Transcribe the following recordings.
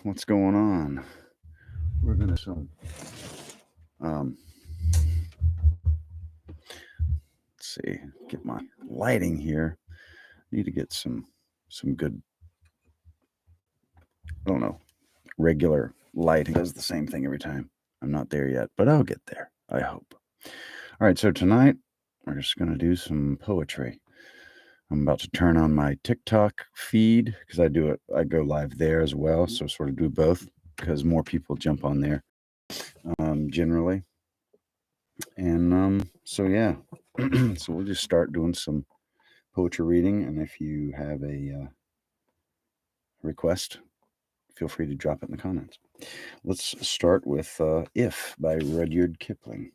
what's going on? We're gonna um let's see, get my lighting here. Need to get some good, I don't know, regular lighting. Does the same thing every time. I'm not there yet, but I'll get there, I hope. All right, so tonight we're just gonna do some poetry. I'm about to turn on my TikTok feed because I go live there as well. So sort of do both because more people jump on there generally. And so yeah, so we'll just start doing some poetry reading. And if you have a request, feel free to drop it in the comments. Let's start with If by Rudyard Kipling.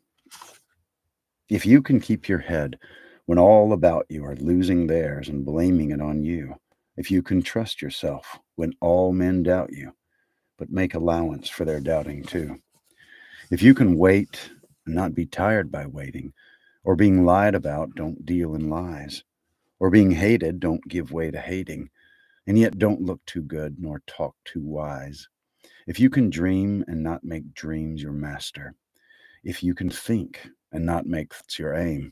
If you can keep your head when all about you are losing theirs and blaming it on you, if you can trust yourself when all men doubt you, but make allowance for their doubting too, if you can wait and not be tired by waiting, or being lied about, don't deal in lies, or being hated, don't give way to hating, and yet don't look too good nor talk too wise, if you can dream and not make dreams your master, if you can think and not make thoughts your aim,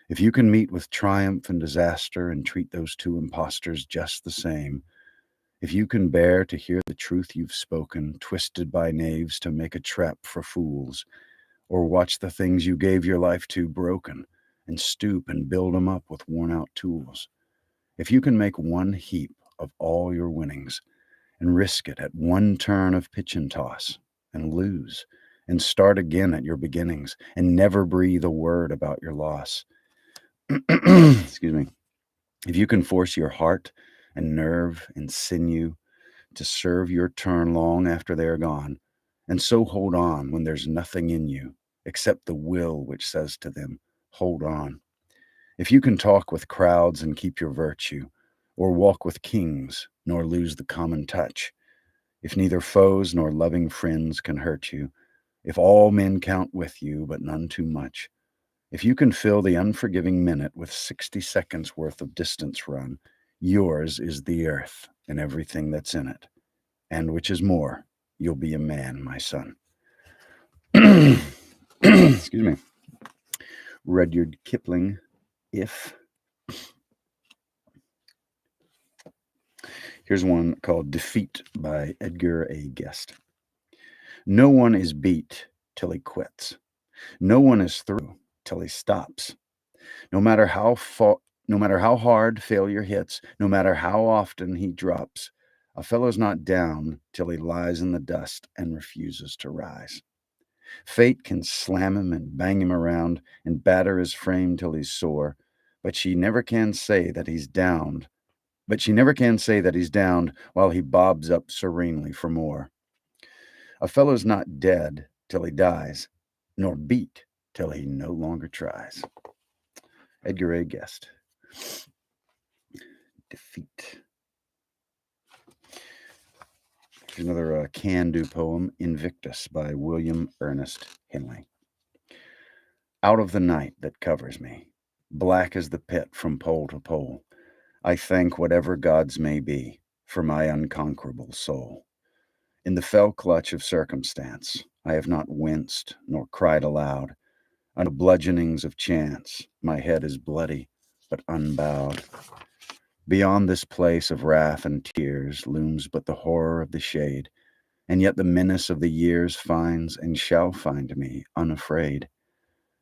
if you can meet with triumph and disaster and treat those two impostors just the same, if you can bear to hear the truth you've spoken, twisted by knaves to make a trap for fools, or watch the things you gave your life to broken, and stoop and build 'em up with worn out tools, if you can make one heap of all your winnings, and risk it at one turn of pitch and toss, and lose, and start again at your beginnings, and never breathe a word about your loss, excuse me, if you can force your heart and nerve and sinew to serve your turn long after they are gone, and so hold on when there's nothing in you except the will which says to them, hold on. If you can talk with crowds and keep your virtue, or walk with kings nor lose the common touch, if neither foes nor loving friends can hurt you, if all men count with you but none too much, if you can fill the unforgiving minute with 60 seconds worth of distance run, yours is the earth and everything that's in it. And which is more, you'll be a man, my son. Excuse me. Rudyard Kipling, If. Here's one called Defeat by Edgar A. Guest. No one is beat till he quits. No one is through till he stops. No matter how far, no matter how hard failure hits, no matter how often he drops, a fellow's not down till he lies in the dust and refuses to rise. Fate can slam him and bang him around and batter his frame till he's sore, but she never can say that he's downed. But she never can say that he's downed while he bobs up serenely for more. A fellow's not dead till he dies, nor beat till he no longer tries. Edgar A. Guest. Defeat. Here's another can-do poem, Invictus by William Ernest Henley. Out of the night that covers me, black as the pit from pole to pole, I thank whatever gods may be for my unconquerable soul. In the fell clutch of circumstance, I have not winced nor cried aloud. Under bludgeonings of chance, my head is bloody but unbowed. Beyond this place of wrath and tears looms but the horror of the shade, and yet the menace of the years finds and shall find me unafraid.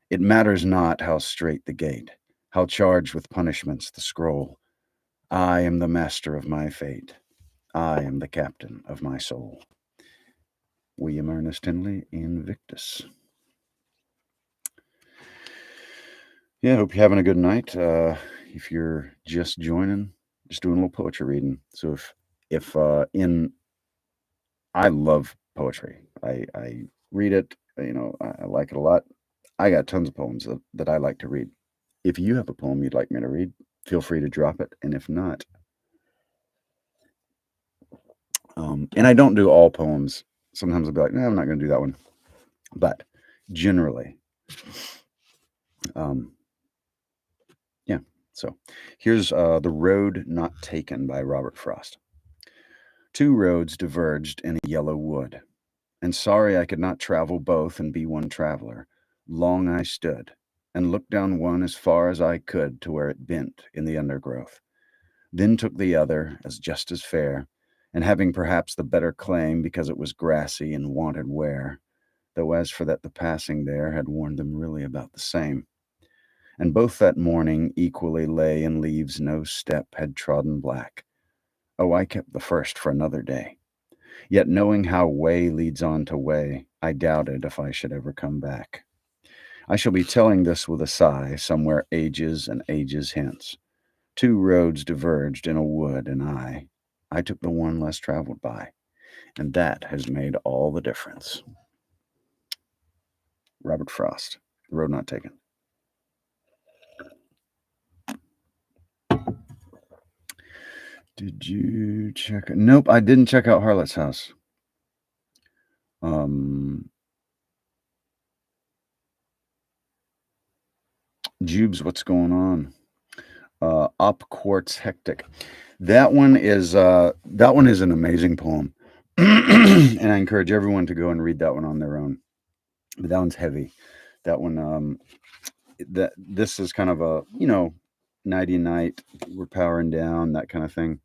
It matters not how strait the gate, how charged with punishments the scroll. I am the master of my fate. I am the captain of my soul. William Ernest Henley, Invictus. Yeah, I hope you're having a good night. If you're just joining, just doing a little poetry reading. So if I love poetry. I read it. I like it a lot. I got tons of poems that I like to read. If you have a poem you'd like me to read, feel free to drop it. And if not, and I don't do all poems. Sometimes I'll be like, no, I'm not going to do that one. But generally, yeah. So here's The Road Not Taken by Robert Frost. Two roads diverged in a yellow wood, and sorry I could not travel both and be one traveler. Long I stood, and looked down one as far as I could to where it bent in the undergrowth, then took the other as just as fair, and having perhaps the better claim because it was grassy and wanted wear, though as for that the passing there had worn them really about the same. And both that morning equally lay in leaves no step had trodden black. Oh, I kept the first for another day. Yet knowing how way leads on to way, I doubted if I should ever come back. I shall be telling this with a sigh somewhere ages and ages hence. Two roads diverged in a wood, and I took the one less traveled by, and that has made all the difference. Robert Frost, The Road Not Taken. Did you check it? Nope, I didn't check out Harlot's House. Jubes, what's going on? Op Quartz Hectic. That one is an amazing poem. And I encourage everyone to go and read that one on their own. But that one's heavy. That one this is kind of a, nighty night, we're powering down, that kind of thing.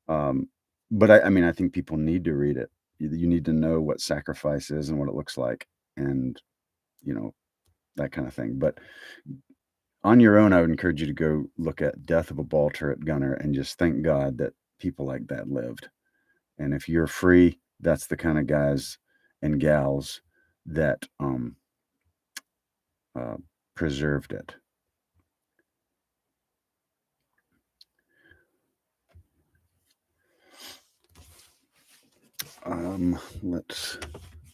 But I mean, I think people need to read it. You need to know what sacrifice is and what it looks like, and that kind of thing. But on your own, I would encourage you to go look at Death of a Ball Turret Gunner and just thank God that people like that lived. And if you're free, that's the kind of guys and gals that preserved it. Let's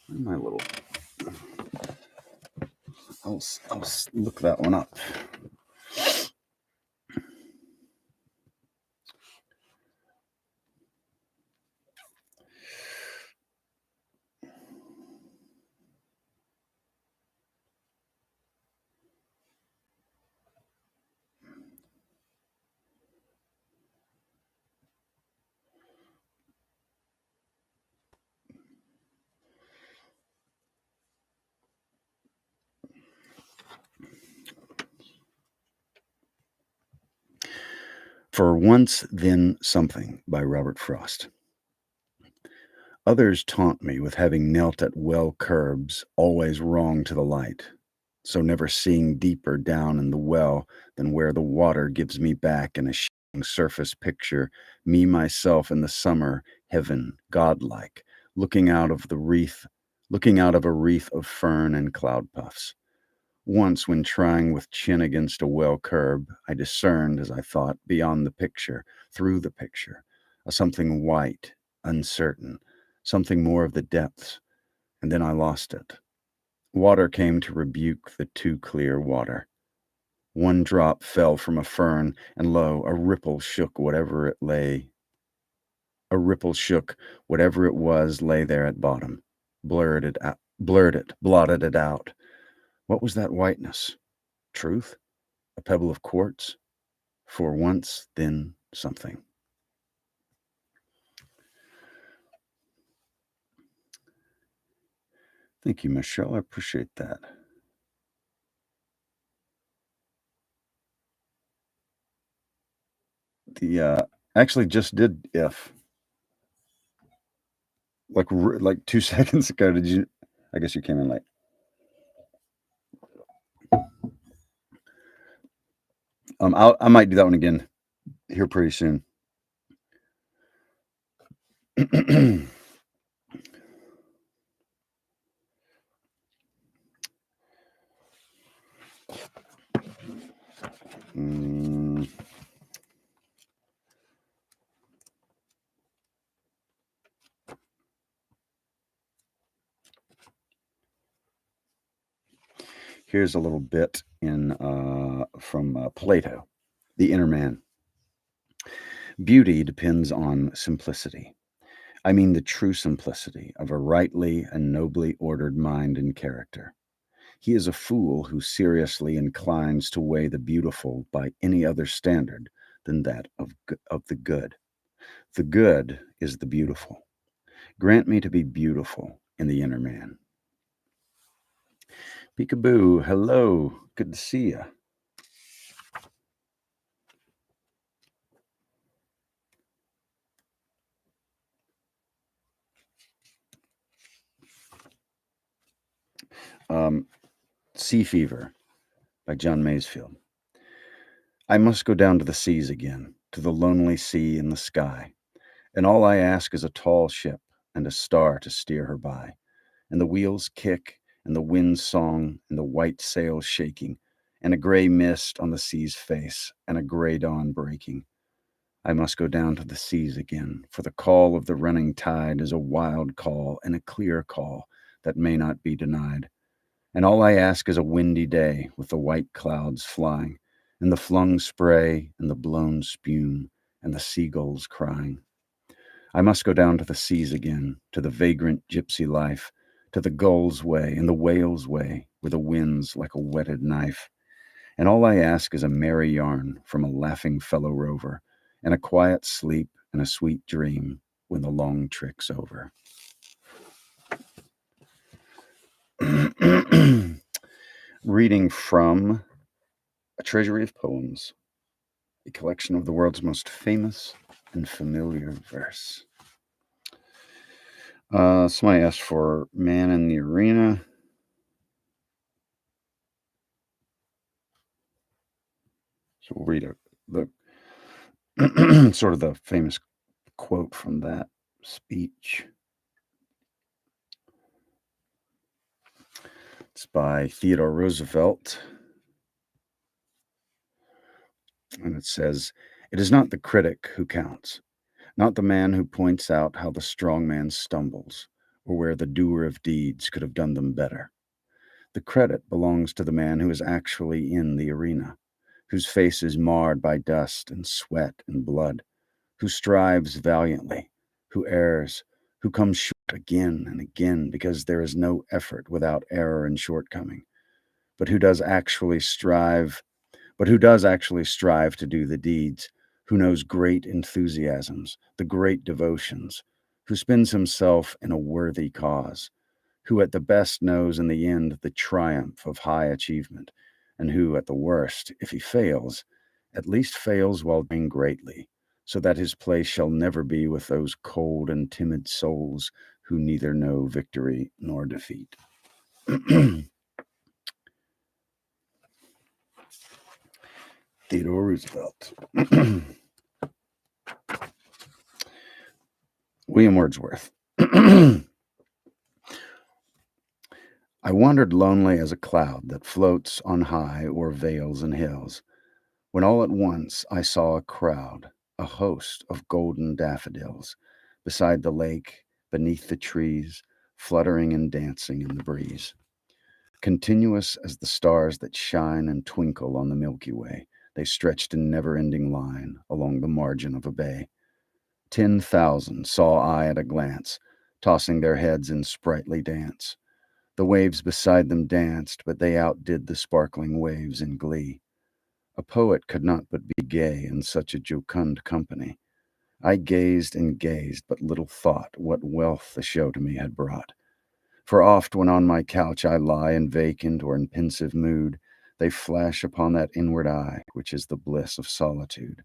my little. I'll look that one up. For Once Then Something by Robert Frost. Others taunt me with having knelt at well curbs, always wrong to the light, so never seeing deeper down in the well than where the water gives me back in a shining surface picture, me myself in the summer heaven, godlike, looking out of a wreath of fern and cloud puffs. Once, when trying with chin against a well curb, I discerned, as I thought, beyond the picture, through the picture, a something white, uncertain, something more of the depths, and then I lost it. Water came to rebuke the too clear water. One drop fell from a fern, and lo, a ripple shook whatever it lay. A ripple shook whatever it was lay there at bottom, blurred it, blotted it out. What was that whiteness? Truth? A pebble of quartz? For once, then something. Thank you, Michelle. I appreciate that. Actually just did If like 2 seconds ago. Did you? I guess you came in late. I might do that one again here pretty soon. Here's a little bit from Plato, The Inner Man. Beauty depends on simplicity. I mean the true simplicity of a rightly and nobly ordered mind and character. He is a fool who seriously inclines to weigh the beautiful by any other standard than that of the good. The good is the beautiful. Grant me to be beautiful in the inner man. Peekaboo, hello. Good to see you. Sea Fever by John Masefield. I must go down to the seas again, to the lonely sea in the sky, and all I ask is a tall ship and a star to steer her by, and the wheels kick, and the wind's song, and the white sails shaking, and a gray mist on the sea's face, and a gray dawn breaking. I must go down to the seas again, for the call of the running tide is a wild call and a clear call that may not be denied. And all I ask is a windy day with the white clouds flying, and the flung spray, and the blown spume, and the seagulls crying. I must go down to the seas again, to the vagrant gypsy life, to the gull's way and the whale's way, where the wind's like a whetted knife. And all I ask is a merry yarn from a laughing fellow rover, and a quiet sleep and a sweet dream when the long trick's over. Reading from A Treasury of Poems, a collection of the world's most famous and familiar verse. Somebody asked for Man in the Arena. So we'll read the sort of the famous quote from that speech. It's by Theodore Roosevelt. And it says, "It is not the critic who counts, not the man who points out how the strong man stumbles, or where the doer of deeds could have done them better. The credit belongs to the man who is actually in the arena, whose face is marred by dust and sweat and blood, who strives valiantly, who errs, who comes short again and again because there is no effort without error and shortcoming, but who does actually strive to do the deeds, who knows great enthusiasms, the great devotions, who spends himself in a worthy cause, who at the best knows in the end the triumph of high achievement, and who at the worst, if he fails, at least fails while doing greatly, so that his place shall never be with those cold and timid souls who neither know victory nor defeat." Theodore Roosevelt. William Wordsworth. I wandered lonely as a cloud that floats on high o'er vales and hills, when all at once I saw a crowd, a host of golden daffodils, beside the lake, beneath the trees, fluttering and dancing in the breeze. Continuous as the stars that shine and twinkle on the Milky Way, they stretched in never-ending line along the margin of a bay. 10,000 saw I at a glance, tossing their heads in sprightly dance. The waves beside them danced, but they outdid the sparkling waves in glee. A poet could not but be gay in such a jocund company. I gazed and gazed, but little thought what wealth the show to me had brought. For oft when on my couch I lie in vacant or in pensive mood, they flash upon that inward eye, which is the bliss of solitude.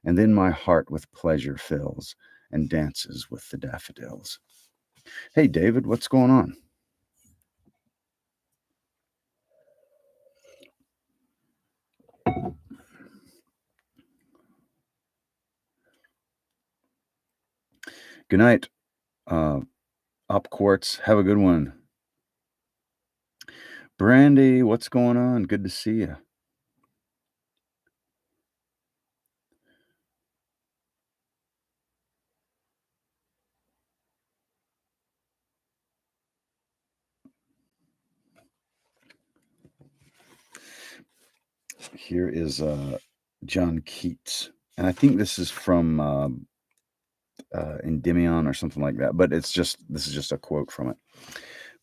And then my heart with pleasure fills, and dances with the daffodils. Hey, David, what's going on? Good night, Op Quartz. Have a good one. Brandy, what's going on? Good to see you. Here is John Keats, and I think this is from Endymion or something like that. But this is just a quote from it,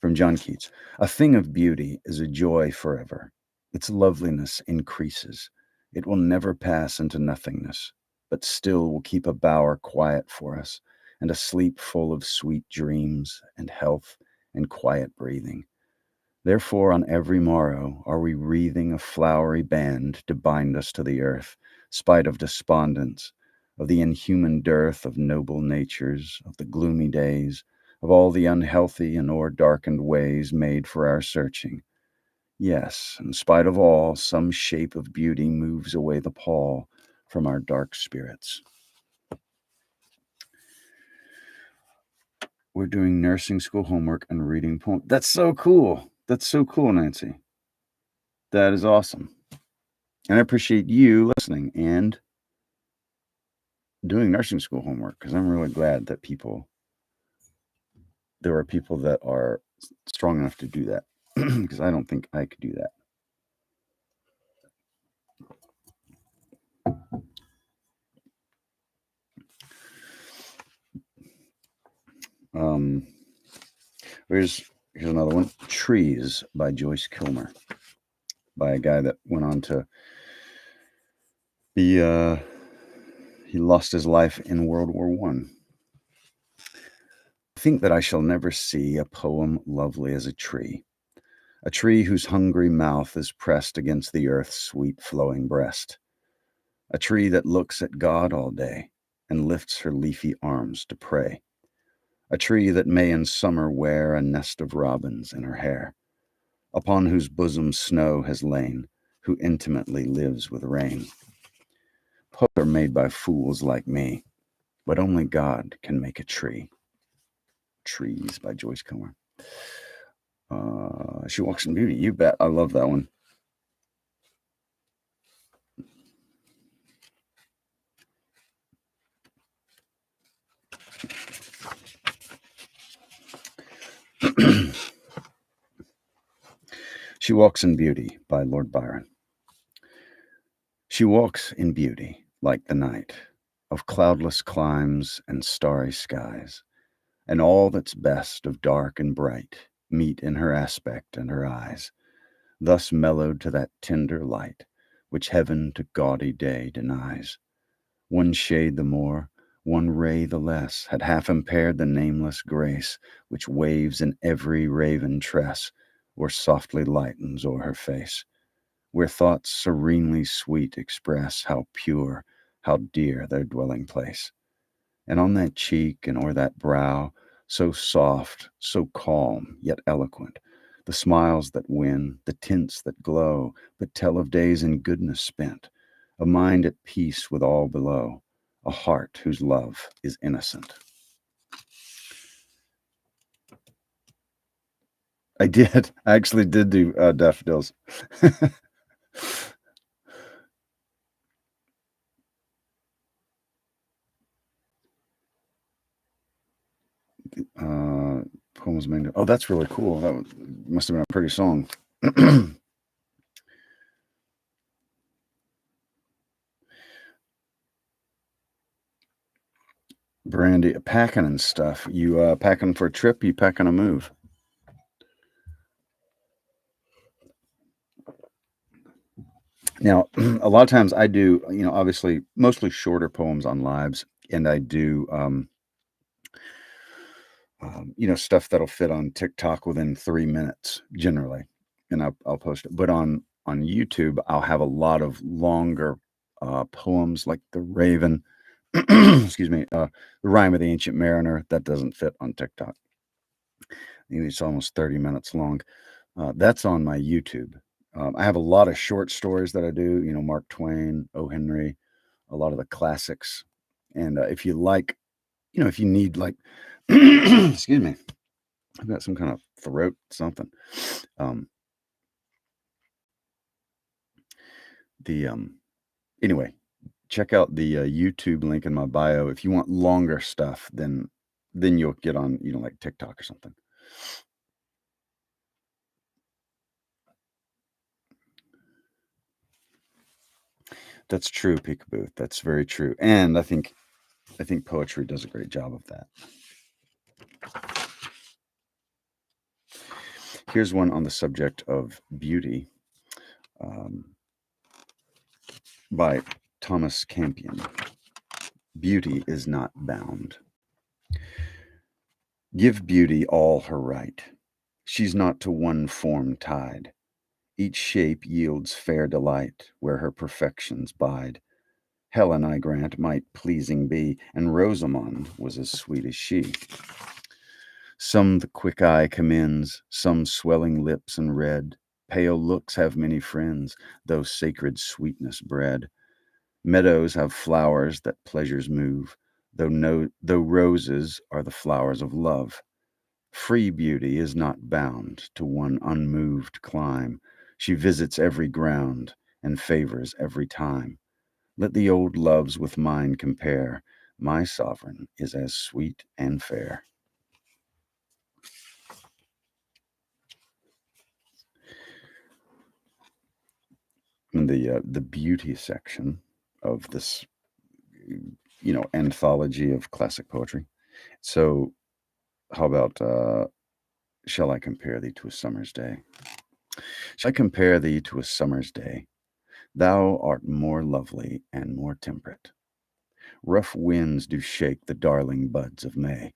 from John Keats. "A thing of beauty is a joy forever. Its loveliness increases. It will never pass into nothingness. but still will keep a bower quiet for us, and a sleep full of sweet dreams and health and quiet breathing. Therefore on every morrow are we wreathing a flowery band to bind us to the earth, spite of despondence, of the inhuman dearth of noble natures, of the gloomy days, of all the unhealthy and o'er-darkened ways made for our searching. Yes, in spite of all, some shape of beauty moves away the pall from our dark spirits. We're doing nursing school homework and reading poems. That's so cool. That's so cool, Nancy. That is awesome. And I appreciate you listening and doing nursing school homework, because I'm really glad that there are people that are strong enough to do that, because I don't think I could do that. Here's another one, Trees by Joyce Kilmer, by a guy that went on to be, he lost his life in World War I. I think that I shall never see a poem lovely as a tree whose hungry mouth is pressed against the earth's sweet flowing breast, a tree that looks at God all day and lifts her leafy arms to pray, a tree that may in summer wear a nest of robins in her hair, upon whose bosom snow has lain, who intimately lives with rain. Poets are made by fools like me, but only God can make a tree. Trees by Joyce Kilmer. She Walks in Beauty. You bet. I love that one. She Walks in Beauty by Lord Byron. She walks in beauty like the night of cloudless climes and starry skies, and all that's best of dark and bright meet in her aspect and her eyes, thus mellowed to that tender light which heaven to gaudy day denies. One shade the more, one ray the less, had half impaired the nameless grace which waves in every raven tress, or softly lightens o'er her face, where thoughts serenely sweet express how pure, how dear their dwelling place. And on that cheek and o'er that brow, so soft, so calm, yet eloquent, the smiles that win, the tints that glow, but tell of days in goodness spent, a mind at peace with all below, a heart whose love is innocent. I did. I actually did do daffodils. Poem was made. Oh, that's really cool. That must have been a pretty song. Brandy, packing and stuff. You packing for a trip? You packing a move? Now, a lot of times I do, obviously mostly shorter poems on lives, and I do, stuff that'll fit on TikTok within 3 minutes generally, and I'll post it. But on YouTube, I'll have a lot of longer poems, like the Raven, excuse me, the Rhyme of the Ancient Mariner. That doesn't fit on TikTok. It's almost 30 minutes long. That's on my YouTube. I have a lot of short stories that I do, Mark Twain, O. Henry, a lot of the classics. And if you like, if you need like, excuse me, I've got some kind of throat something. Anyway, check out the YouTube link in my bio. If you want longer stuff, then you'll get on, like TikTok or something. That's true, Peekaboo. That's very true. And I think poetry does a great job of that. Here's one on the subject of beauty, by Thomas Campion. Beauty is not bound. Give beauty all her right. She's not to one form tied. Each shape yields fair delight where her perfections bide. Helen, I grant, might pleasing be, and Rosamond was as sweet as she. Some the quick eye commends, some swelling lips and red. Pale looks have many friends, though sacred sweetness bred. Meadows have flowers that pleasures move, though roses are the flowers of love. Free beauty is not bound to one unmoved clime. She visits every ground and favors every time. Let the old loves with mine compare. My sovereign is as sweet and fair. In the beauty section of this, anthology of classic poetry. So, how about shall I compare thee to a summer's day? Shall I compare thee to a summer's day? Thou art more lovely and more temperate. Rough winds do shake the darling buds of May,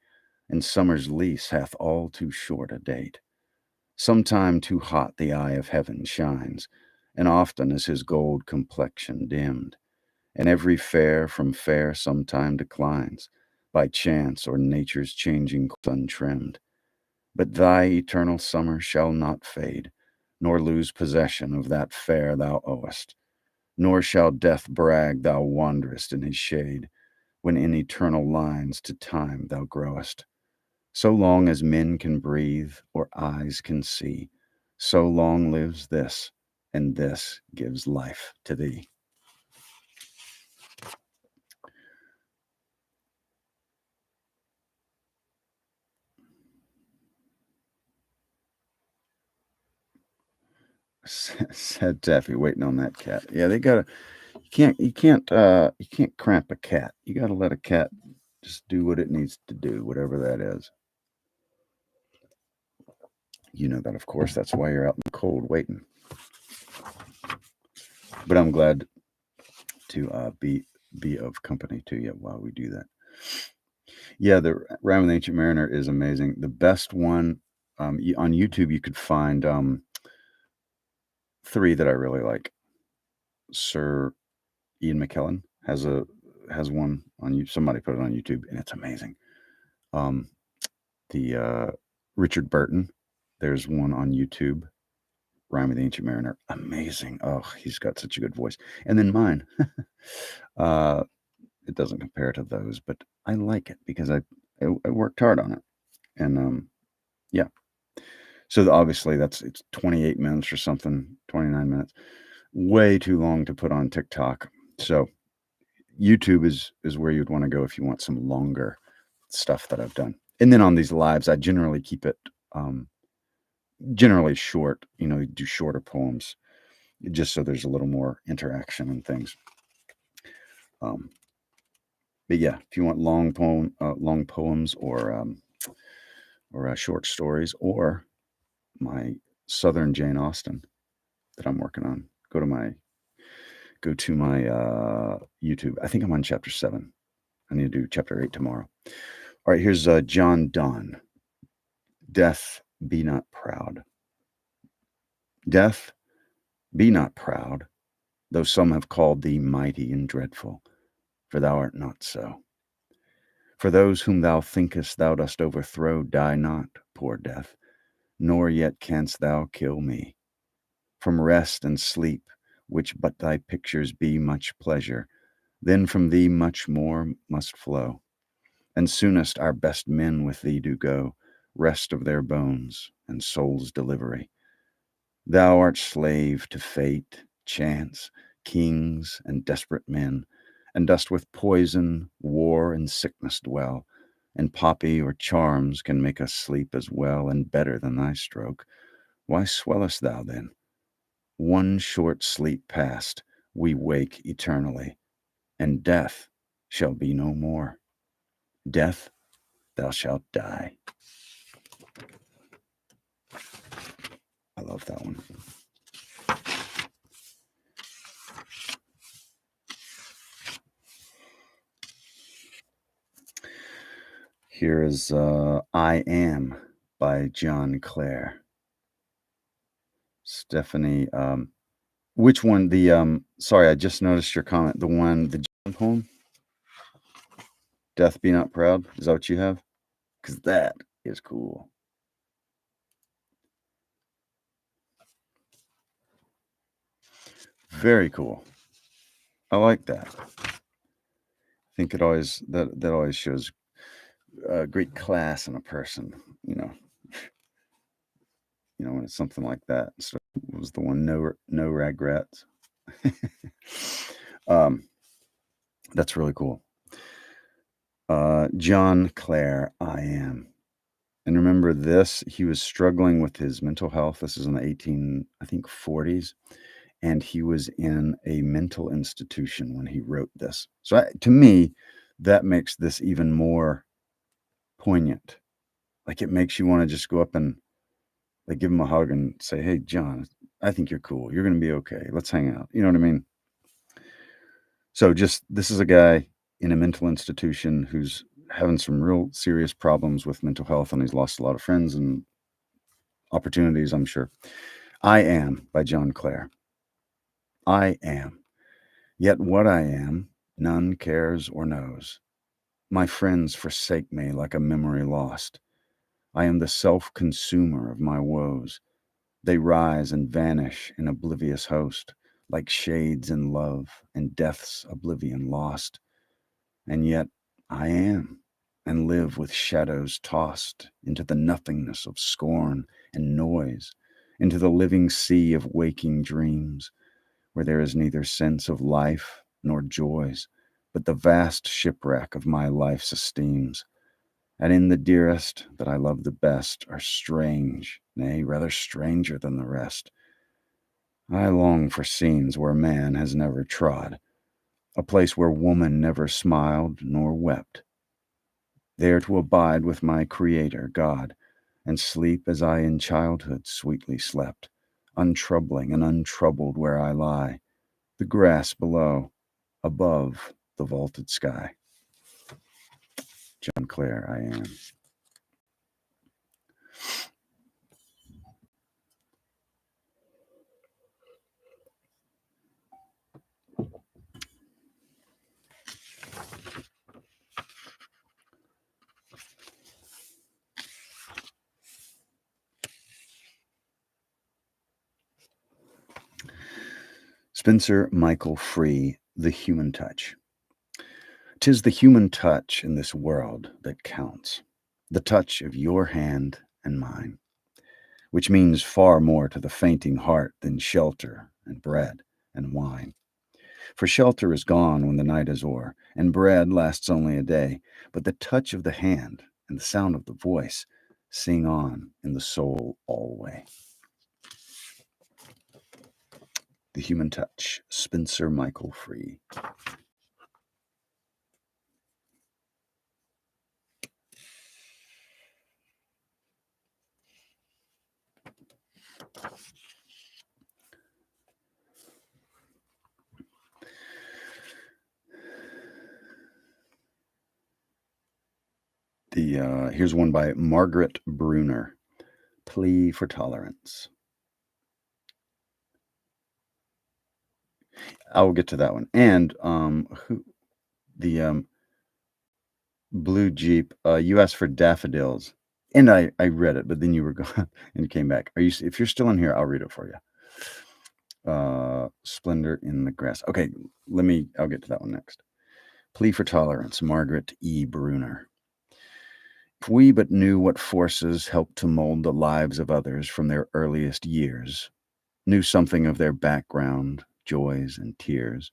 and summer's lease hath all too short a date. Sometime too hot the eye of heaven shines, and often is his gold complexion dimmed, and every fair from fair sometime declines, by chance or nature's changing untrimmed. But thy eternal summer shall not fade, nor lose possession of that fair thou owest, nor shall death brag thou wanderest in his shade, when in eternal lines to time thou growest. So long as men can breathe or eyes can see, so long lives this, and this gives life to thee. Said Taffy, waiting on that cat. Yeah, they gotta. You can't cramp a cat. You gotta let a cat just do what it needs to do, whatever that is. You know that, of course. That's why you're out in the cold waiting. But I'm glad to be of company to you while we do that. Yeah, the Rhyme of the Ancient Mariner is amazing. The best one on YouTube, you could find three that I really like. Sir Ian McKellen has one on you. Somebody put it on YouTube, and it's amazing. The Richard Burton, there's one on YouTube. Rhyme of the Ancient Mariner, amazing. Oh, he's got such a good voice. And then mine. It doesn't compare to those, but I like it because I worked hard on it, and yeah. So obviously it's 28 minutes or something, 29 minutes, way too long to put on TikTok. So YouTube is where you'd want to go if you want some longer stuff that I've done. And then on these lives, I generally keep it generally short. Do shorter poems just so there's a little more interaction and things. But yeah, if you want long poems or short stories, or my Southern Jane Austen that I'm working on, go to my YouTube. I think I'm on chapter 7. I need to do chapter 8 tomorrow. All right, here's John Donne. Death, be not proud. Death, be not proud, though some have called thee mighty and dreadful, for thou art not so. For those whom thou thinkest thou dost overthrow die not, poor death, nor yet canst thou kill me. From rest and sleep, which but thy pictures be much pleasure, then from thee much more must flow. And soonest our best men with thee do go, rest of their bones and soul's delivery. Thou art slave to fate, chance, kings, and desperate men, and dost with poison, war, and sickness dwell, and poppy or charms can make us sleep as well and better than thy stroke. Why swellest thou then? One short sleep past, we wake eternally, and death shall be no more. Death, thou shalt die. I love that one. Here is I Am by John Clare. Stephanie, which one? Sorry, I just noticed your comment. The John poem, Death Be Not Proud. Is that what you have? Because that is cool. Very cool. I like that. I think that always shows great class in a person. You know, when it's something like that. So it was the one no regrets. um, that's really cool. John Clare, I Am. And remember this, he was struggling with his mental health. This is in the I think 40s. And he was in a mental institution when he wrote this. So to me, that makes this even more poignant. Like it makes you want to just go up and like give him a hug and say, "Hey, John, I think you're cool. You're going to be okay. Let's hang out." You know what I mean? So this is a guy in a mental institution who's having some real serious problems with mental health, and he's lost a lot of friends and opportunities, I'm sure. I Am by John Clare. I am. Yet what I am, none cares or knows. My friends forsake me like a memory lost. I am the self-consumer of my woes. They rise and vanish in oblivious host, like shades in love and death's oblivion lost. And yet I am, and live with shadows tossed into the nothingness of scorn and noise, into the living sea of waking dreams, where there is neither sense of life nor joys, but the vast shipwreck of my life's esteems. And in the dearest that I love the best are strange, nay, rather stranger than the rest. I long for scenes where man has never trod, a place where woman never smiled nor wept, there to abide with my Creator, God, and sleep as I in childhood sweetly slept, untroubling and untroubled where I lie, the grass below, above the vaulted sky. John Clare, I Am. Spencer Michael Free, The Human Touch. 'Tis the human touch in this world that counts, the touch of your hand and mine, which means far more to the fainting heart than shelter and bread and wine. For shelter is gone when the night is o'er, and bread lasts only a day, but the touch of the hand and the sound of the voice sing on in the soul alway. The Human Touch, Spencer Michael Free. Here's one by Margaret Bruner, Plea for Tolerance. I will get to that one. And the Blue Jeep, you asked for daffodils, and I read it, but then you were gone and you came back. If you're still in here, I'll read it for you. Splendor in the Grass. Okay, I'll get to that one next. Plea for Tolerance, Margaret E. Bruner. If we but knew what forces help to mold the lives of others from their earliest years, knew something of their background, joys and tears,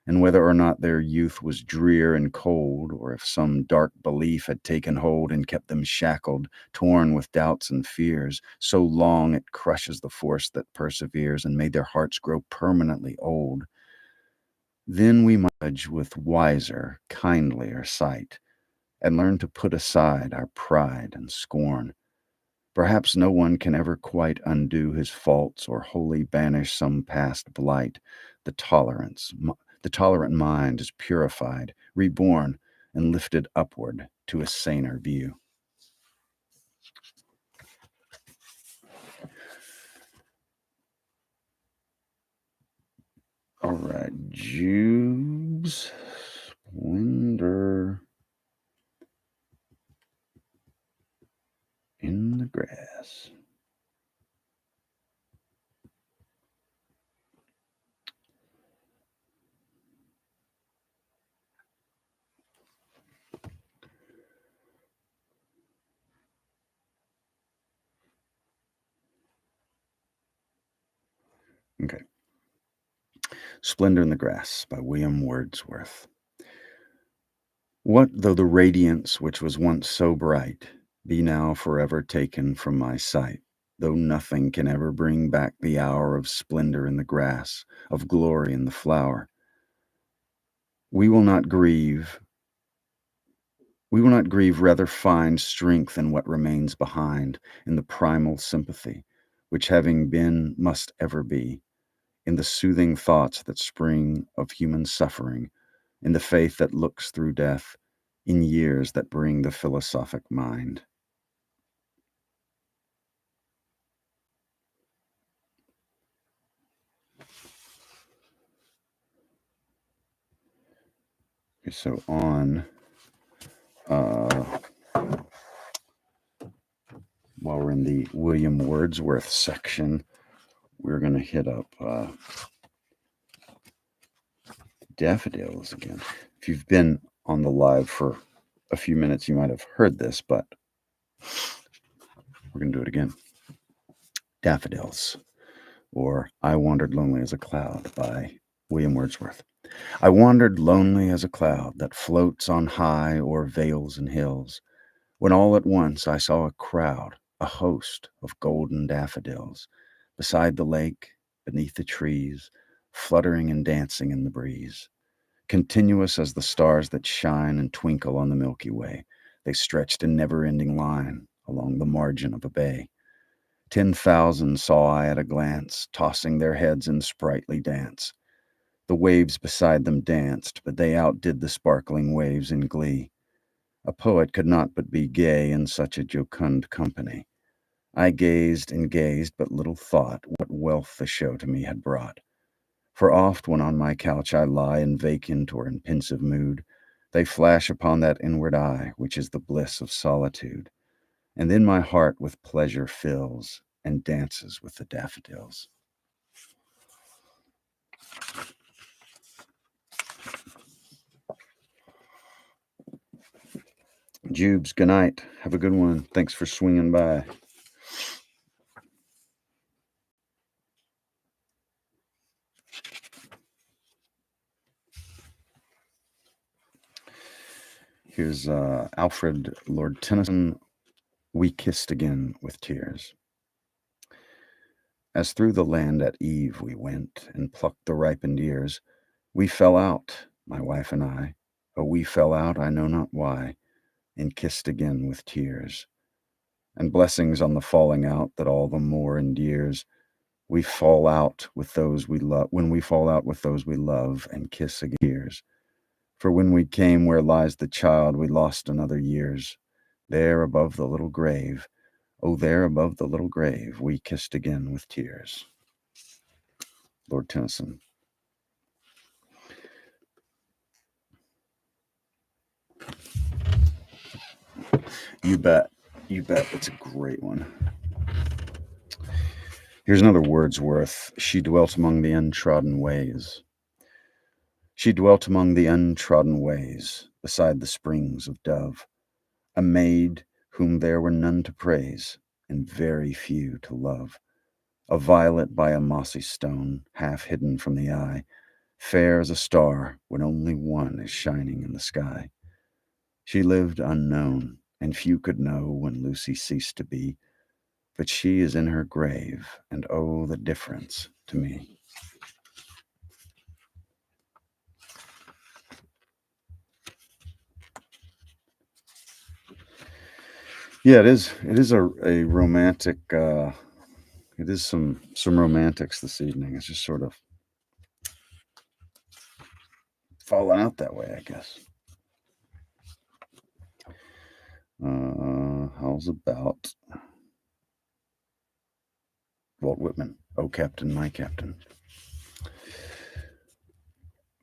and whether or not their youth was drear and cold, or if some dark belief had taken hold and kept them shackled, torn with doubts and fears, so long it crushes the force that perseveres and made their hearts grow permanently old, then we might judge with wiser, kindlier sight, and learn to put aside our pride and scorn. Perhaps no one can ever quite undo his faults or wholly banish some past blight. The tolerant mind is purified, reborn, and lifted upward to a saner view. All right, Jubes, Splendor in the Grass. Okay. Splendor in the Grass by William Wordsworth. What though the radiance which was once so bright be now forever taken from my sight, though nothing can ever bring back the hour of splendor in the grass, of glory in the flower, we will not grieve. We will not grieve, rather find strength in what remains behind, in the primal sympathy, which having been must ever be, in the soothing thoughts that spring of human suffering, in the faith that looks through death, in years that bring the philosophic mind. Okay, so on, while we're in the William Wordsworth section, we're going to hit up daffodils again. If you've been on the live for a few minutes, you might have heard this, but we're going to do it again. Daffodils, or I Wandered Lonely as a Cloud by William Wordsworth. I wandered lonely as a cloud that floats on high o'er vales and hills, when all at once I saw a crowd, a host of golden daffodils, beside the lake, beneath the trees, fluttering and dancing in the breeze. Continuous as the stars that shine and twinkle on the Milky Way, they stretched in never-ending line along the margin of a bay. 10,000 saw I at a glance, tossing their heads in sprightly dance. The waves beside them danced, but they outdid the sparkling waves in glee. A poet could not but be gay in such a jocund company. I gazed and gazed, but little thought what wealth the show to me had brought. For oft when on my couch I lie in vacant or in pensive mood, they flash upon that inward eye, which is the bliss of solitude. And then my heart with pleasure fills, and dances with the daffodils. Jubes, good night. Have a good one. Thanks for swinging by. Here's Alfred Lord Tennyson, We Kissed Again with Tears. As through the land at eve we went, and plucked the ripened ears, we fell out, my wife and I. Oh, we fell out, I know not why, and kissed again with tears. And blessings on the falling out that all the more endears. We fall out with those we love, when we fall out with those we love, and kiss again tears. For when we came where lies the child, we lost another years. There above the little grave, oh, there above the little grave, we kissed again with tears. Lord Tennyson. You bet. You bet. It's a great one. Here's another Wordsworth. She dwelt among the untrodden ways. She dwelt among the untrodden ways, beside the springs of Dove, a maid whom there were none to praise, and very few to love. A violet by a mossy stone, half hidden from the eye, fair as a star when only one is shining in the sky. She lived unknown, and few could know when Lucy ceased to be, but she is in her grave, and oh, the difference to me. Yeah, it is. It is a romantic. It is some romantics this evening. It's just sort of falling out that way, I guess. How's about Walt Whitman? Oh, Captain, my Captain.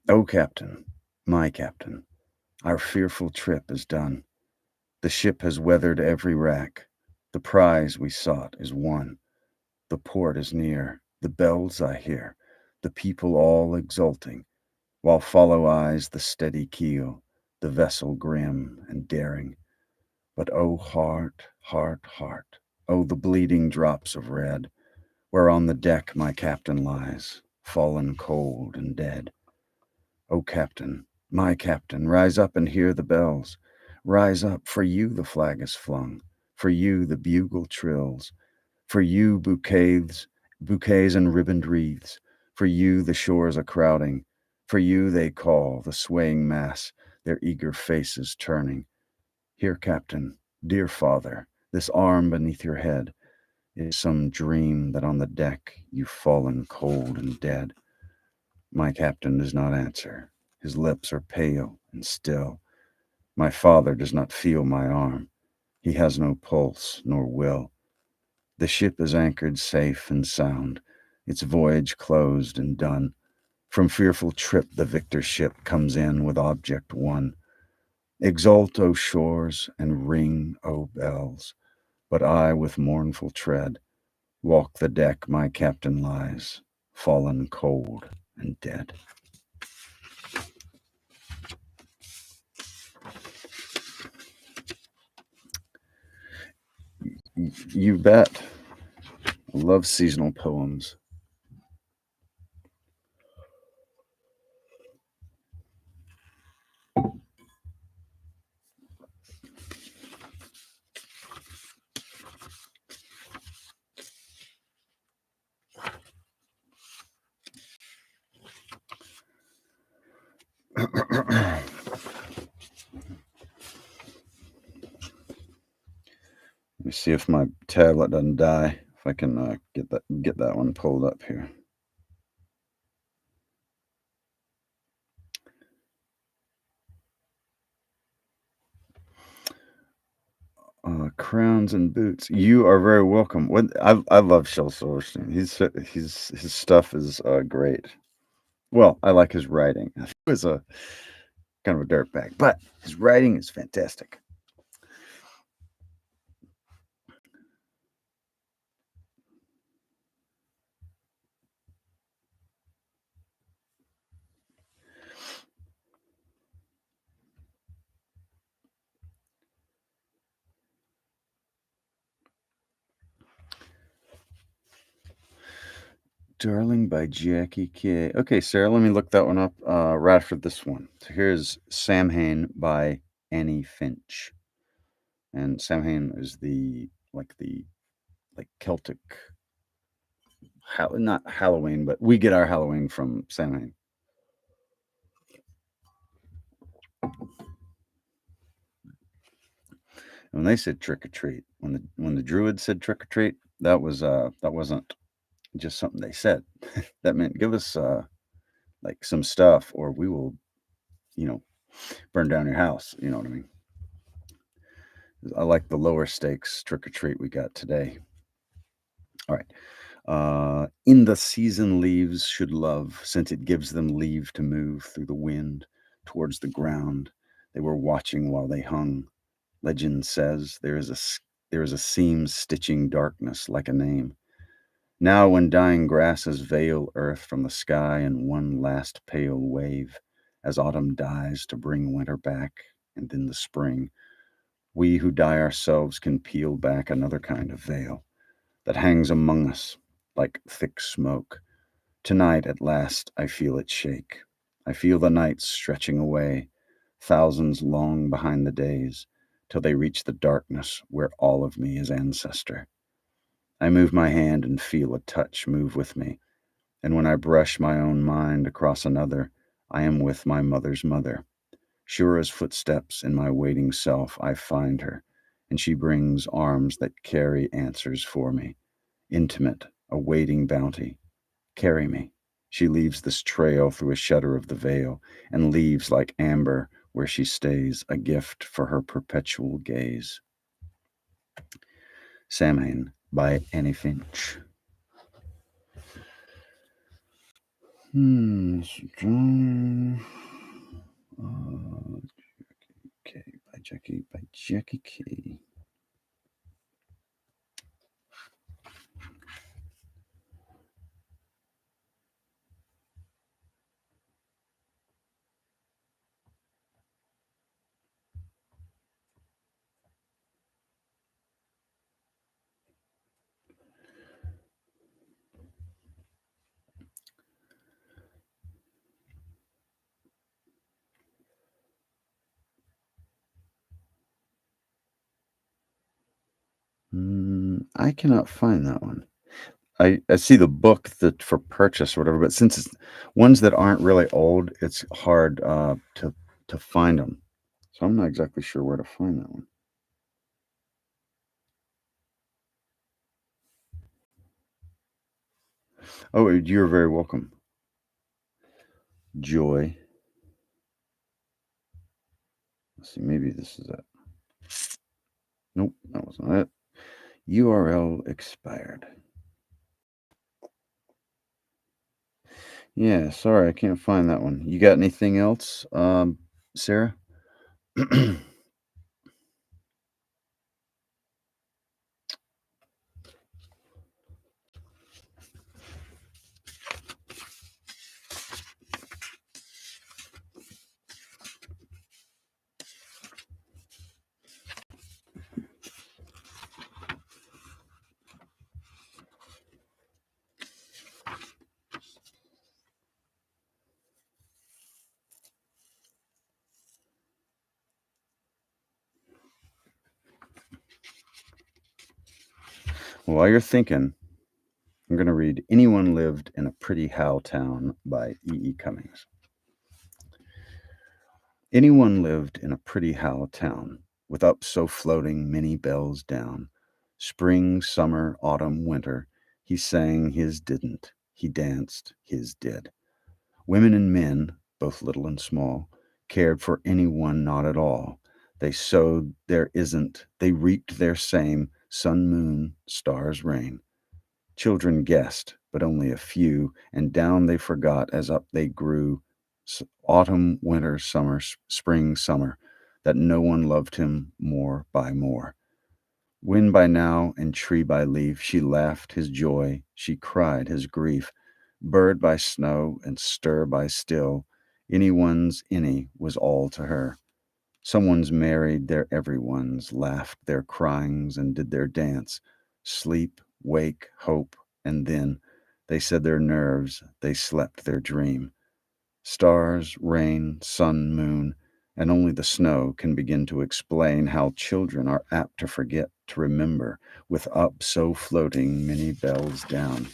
Oh, Captain, my Captain, our fearful trip is done. The ship has weathered every wrack. The prize we sought is won. The port is near. The bells I hear. The people all exulting, while follow eyes the steady keel, the vessel grim and daring. But oh, heart, heart, heart, oh, the bleeding drops of red, where on the deck my captain lies, fallen cold and dead. O Captain, my Captain, rise up and hear the bells. Rise up, for you the flag is flung, for you the bugle trills, for you bouquets and ribboned wreaths, for you the shores are crowding, for you they call, the swaying mass, their eager faces turning. Here, Captain, dear father, this arm beneath your head is some dream that on the deck you've fallen cold and dead. My captain does not answer. His lips are pale and still. My father does not feel my arm. He has no pulse nor will. The ship is anchored safe and sound, its voyage closed and done. From fearful trip the victor ship comes in with object won. Exult, O shores, and ring, O bells. But I, with mournful tread, walk the deck my captain lies, fallen cold and dead. You bet. I love seasonal poems. Let me see if my tablet doesn't die. If I can get that one pulled up here. Crowns and boots. You are very welcome. What I love Shel Silverstein. His stuff is great. Well, I like his writing. He was a kind of a dirtbag, but his writing is fantastic. Darling by Jackie K. Okay, Sarah, let me look that one up right after this one. So here's Samhain by Annie Finch. And Samhain is the like Celtic, not Halloween, but we get our Halloween from Samhain. When they said trick or treat, when the Druids said trick or treat, that wasn't just something they said. That meant give us like some stuff, or we will, you know, burn down your house. You know what I mean? I like the lower stakes trick or treat we got today. All right. In the season leaves should love, since it gives them leave to move through the wind towards the ground. They were watching while they hung. Legend says there is a seam stitching darkness like a name. Now, when dying grasses veil earth from the sky in one last pale wave, as autumn dies to bring winter back, and then the spring, we who die ourselves can peel back another kind of veil that hangs among us like thick smoke. Tonight, at last, I feel it shake. I feel the nights stretching away, thousands long behind the days, till they reach the darkness where all of me is ancestor. I move my hand and feel a touch move with me, and when I brush my own mind across another, I am with my mother's mother. Sure as footsteps in my waiting self, I find her, and she brings arms that carry answers for me, intimate, a waiting bounty. Carry me. She leaves this trail through a shudder of the veil, and leaves like amber where she stays, a gift for her perpetual gaze. Samhain by Annie Finch. Strong. Okay, by Jackie Key. I cannot find that one. I see the book that for purchase or whatever, but since it's ones that aren't really old, it's hard to find them. So I'm not exactly sure where to find that one. Oh, you're very welcome. Joy. Let's see, maybe this is it. Nope, that wasn't it. URL expired. Yeah, sorry, I can't find that one. You got anything else, Sarah? While you're thinking, I'm going to read Anyone Lived in a Pretty How Town by E. E. Cummings. Anyone lived in a pretty how town, with up so floating many bells down. Spring, summer, autumn, winter, he sang his didn't, he danced his did. Women and men, both little and small, cared for anyone not at all. They sowed their isn't, they reaped their same, sun, moon, stars, rain. Children guessed, but only a few, and down they forgot as up they grew. Autumn, winter, summer, spring, summer, that no one loved him more by more. Wind by now and tree by leaf, she laughed his joy, she cried his grief. Bird by snow and stir by still, anyone's any was all to her. Someone's married their everyone's, laughed their cryings and did their dance. Sleep, wake, hope, and then they said their nerves, they slept their dream. Stars, rain, sun, moon, and only the snow can begin to explain how children are apt to forget to remember, with up so floating many bells down.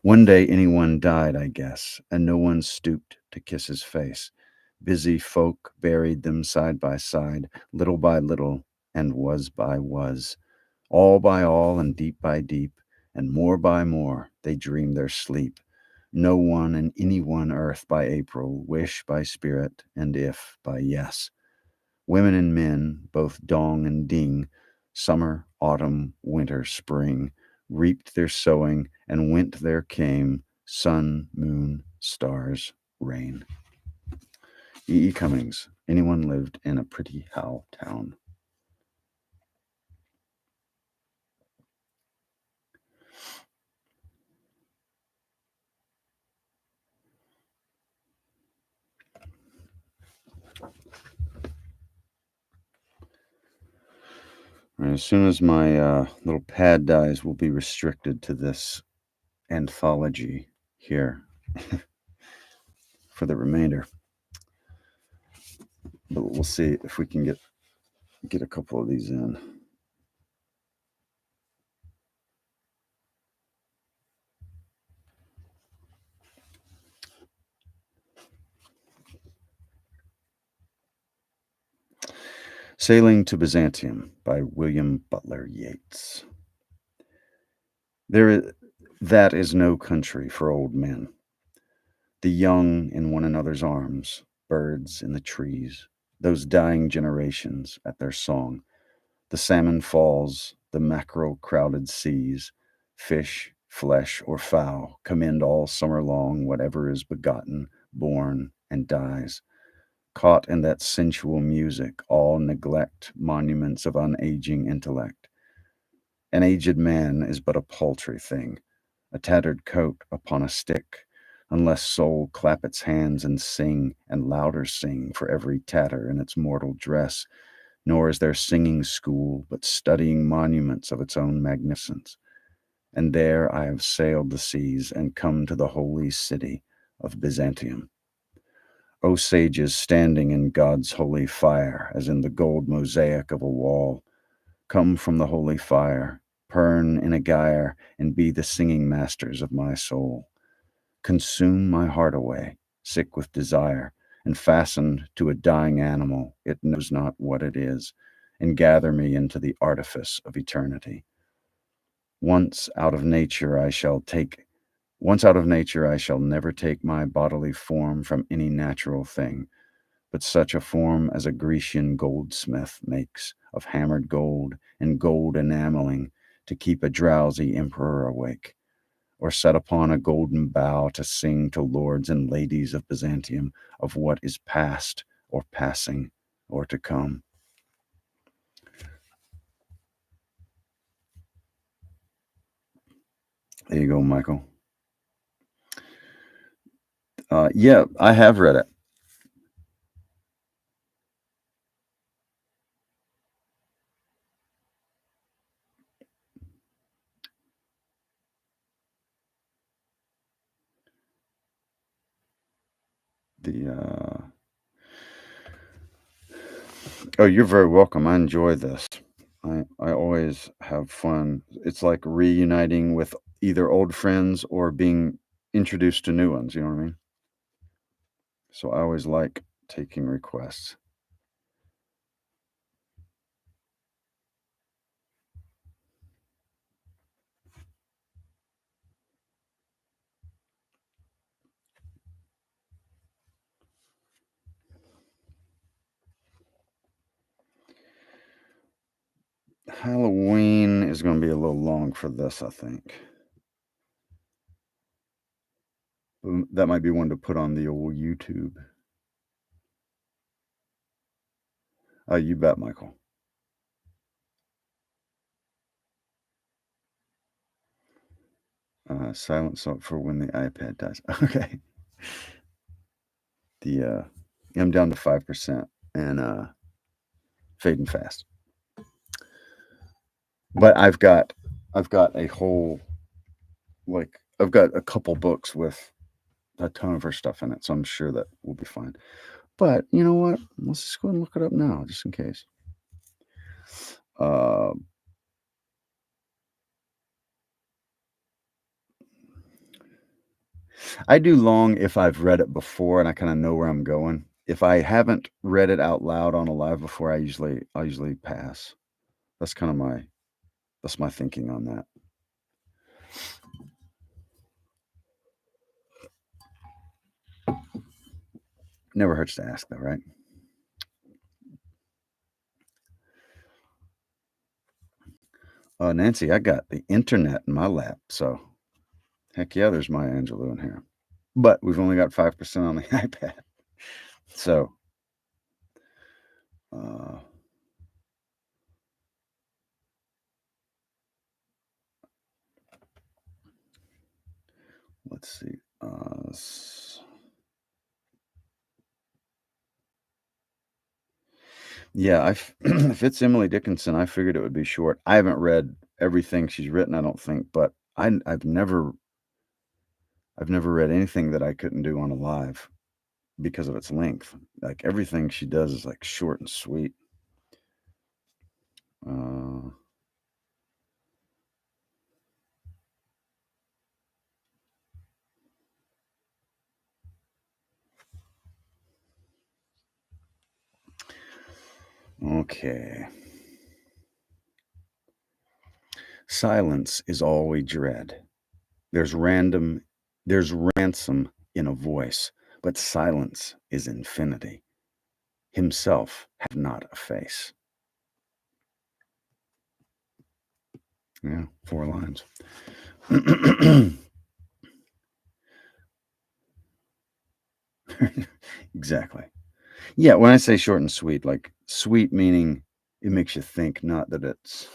One day anyone died, I guess, and no one stooped to kiss his face. Busy folk buried them side by side, little by little, and was by was. All by all, and deep by deep, and more by more, they dream their sleep. No one and any one earth by April, wish by spirit, and if by yes. Women and men, both dong and ding, summer, autumn, winter, spring, reaped their sowing, and went there came sun, moon, stars, rain. E. E. Cummings. Anyone lived in a pretty how town. As soon as my little pad dies, we'll be restricted to this anthology here for the remainder. But we'll see if we can get a couple of these in. Sailing to Byzantium by William Butler Yeats. That is no country for old men. The young in one another's arms, birds in the trees, those dying generations at their song. The salmon falls, the mackerel crowded seas, fish, flesh, or fowl commend all summer long whatever is begotten, born, and dies. Caught in that sensual music, all neglect monuments of unaging intellect. An aged man is but a paltry thing, a tattered coat upon a stick, unless soul clap its hands and louder sing for every tatter in its mortal dress, nor is there singing school, but studying monuments of its own magnificence. And there I have sailed the seas and come to the holy city of Byzantium. O sages standing in God's holy fire, as in the gold mosaic of a wall, come from the holy fire, burn in a gyre, and be the singing masters of my soul. Consume my heart away, sick with desire, and fastened to a dying animal, it knows not what it is, and gather me into the artifice of eternity. Once out of nature I shall take Once out of nature I shall never take my bodily form from any natural thing, but such a form as a Grecian goldsmith makes of hammered gold and gold enameling to keep a drowsy emperor awake, or set upon a golden bough to sing to lords and ladies of Byzantium of what is past or passing or to come. There you go, Michael. Yeah, I have read it. The Oh, you're very welcome. I enjoy this. I always have fun. It's like reuniting with either old friends or being introduced to new ones, you know what I mean? So I always like taking requests. Halloween is going to be a little long for this, I think. That might be one to put on the old YouTube. You bet, Michael. Silence for when the iPad dies. Okay. The I'm down to 5% and fading fast. But I've got a whole I've got a couple books with a ton of her stuff in it, so I'm sure that will be fine. But you know what? Let's just go and look it up now, just in case. Uh, I do long if I've read it before and I kind of know where I'm going. If I haven't read it out loud on a live before, I usually pass. That's kind of my thinking on that. Never hurts to ask, though, right? Nancy, I got the internet in my lap, so heck yeah, there's Maya Angelou in here. But we've only got 5% on the iPad. So, uh, let's see. Yeah, if it's Emily Dickinson, I figured it would be short. I haven't read everything she's written, I don't think, but I've never read anything that I couldn't do on a live because of its length. Like everything she does is like short and sweet. Uh, okay. Silence is all we dread. There's random, there's ransom in a voice, but silence is infinity. himself have not a face. Yeah, 4 lines. Exactly. Yeah, when I say short and sweet, like, sweet meaning it makes you think, not that it's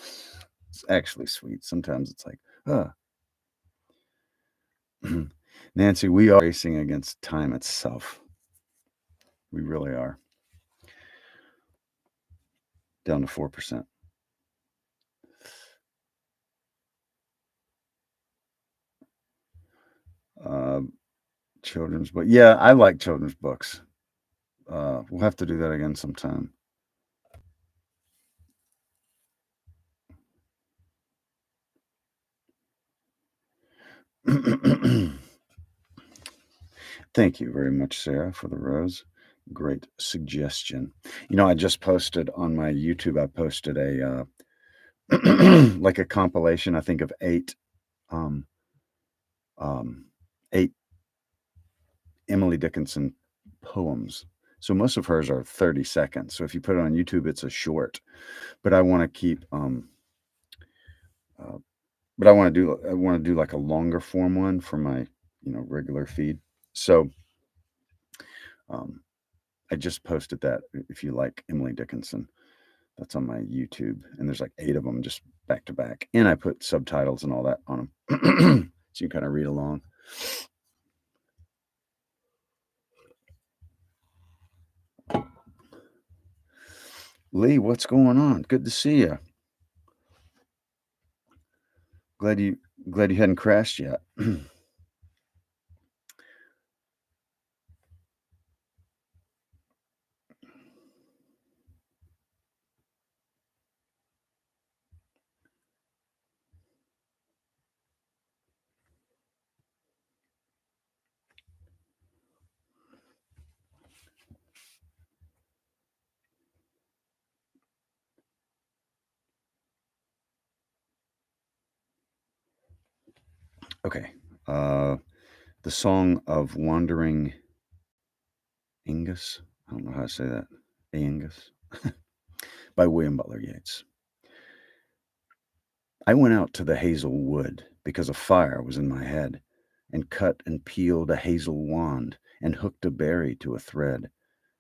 actually sweet. Sometimes it's like, "Huh." Nancy, we are racing against time itself. We really are. Down to 4%. Uh, children's book. Yeah, I like children's books. We'll have to do that again sometime. Thank you very much, Sarah, for the rose. Great suggestion. I just posted on my YouTube, I posted a like a compilation, I think of um, um, 8 Emily Dickinson poems. So most of hers are 30 seconds. So if you put it on YouTube, it's a short. But I want to keep uh, but I want to do like a longer form one for my, regular feed. So um I just posted that if you like Emily Dickinson. That's on my YouTube, and there's like 8 of them just back to back, and I put subtitles and all that on them, so you kinda read along. Lee, what's going on? Good to see you. Glad you glad you hadn't crashed yet. Okay, The Song of Wandering Angus? I don't know how to say that. Angus? By William Butler Yeats. I went out to the hazel wood because a fire was in my head, and cut and peeled a hazel wand, and hooked a berry to a thread.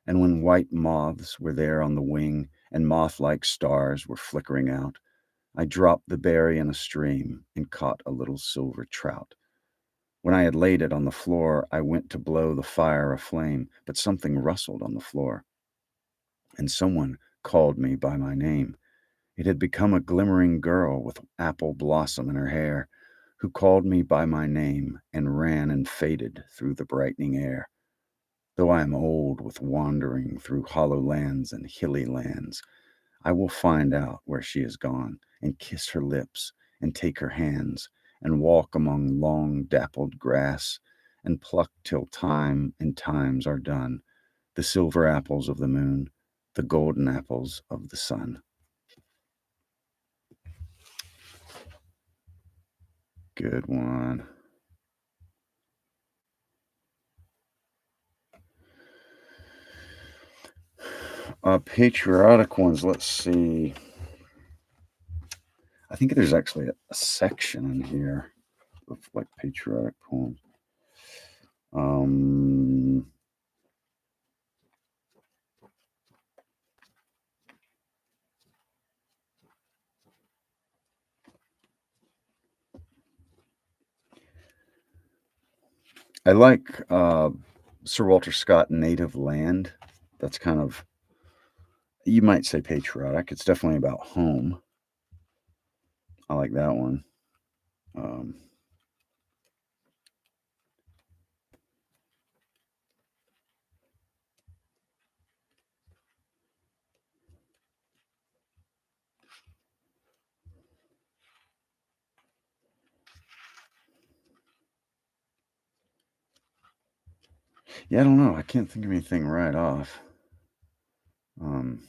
And when white moths were there on the wing, and moth like stars were flickering out, I dropped the berry in a stream, and caught a little silver trout. When I had laid it on the floor, I went to blow the fire aflame, but something rustled on the floor, and someone called me by my name. It had become a glimmering girl with apple blossom in her hair, who called me by my name, and ran and faded through the brightening air. Though I am old with wandering through hollow lands and hilly lands, I will find out where she is gone, and kiss her lips, and take her hands, and walk among long dappled grass, and pluck till time and times are done the silver apples of the moon, the golden apples of the sun. Good one. Patriotic ones. Let's see. I think there's actually a section in here of like patriotic poems. Um, I like Sir Walter Scott, Native Land. That's kind of, you might say patriotic. It's definitely about home. I like that one. Um, yeah, I don't know. I can't think of anything right off. Um,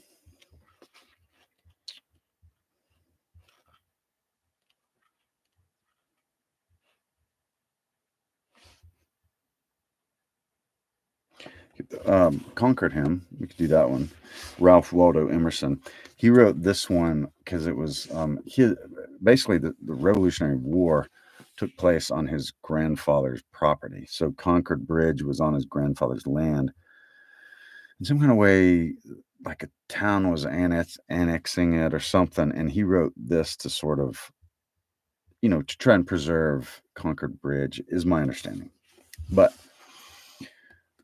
Conquered Him. We could do that one. Ralph Waldo Emerson. He wrote this one because it was basically the Revolutionary War took place on his grandfather's property. So Concord Bridge was on his grandfather's land. In some kind of way, like a town was annexing it or something, and he wrote this to sort of, to try and preserve Concord Bridge, is my understanding. But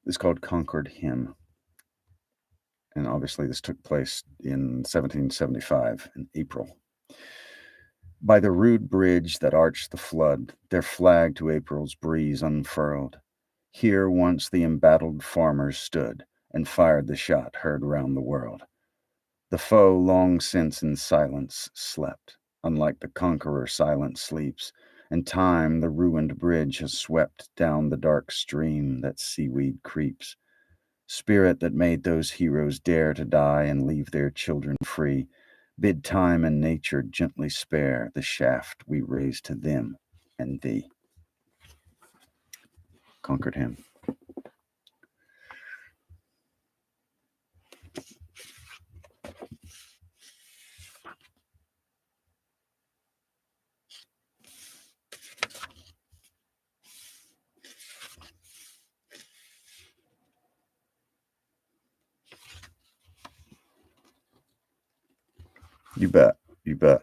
it's called Concord Hymn. And obviously this took place in 1775 in April. By the rude bridge that arched the flood, their flag to April's breeze unfurled. Here once the embattled farmers stood and fired the shot heard round the world. The foe long since in silence slept, unlike the conqueror silent sleeps, and time the ruined bridge has swept down the dark stream that seaweed creeps. Spirit that made those heroes dare to die and leave their children free, bid time and nature gently spare the shaft we raise to them and thee. Conquered Him. You bet. You bet.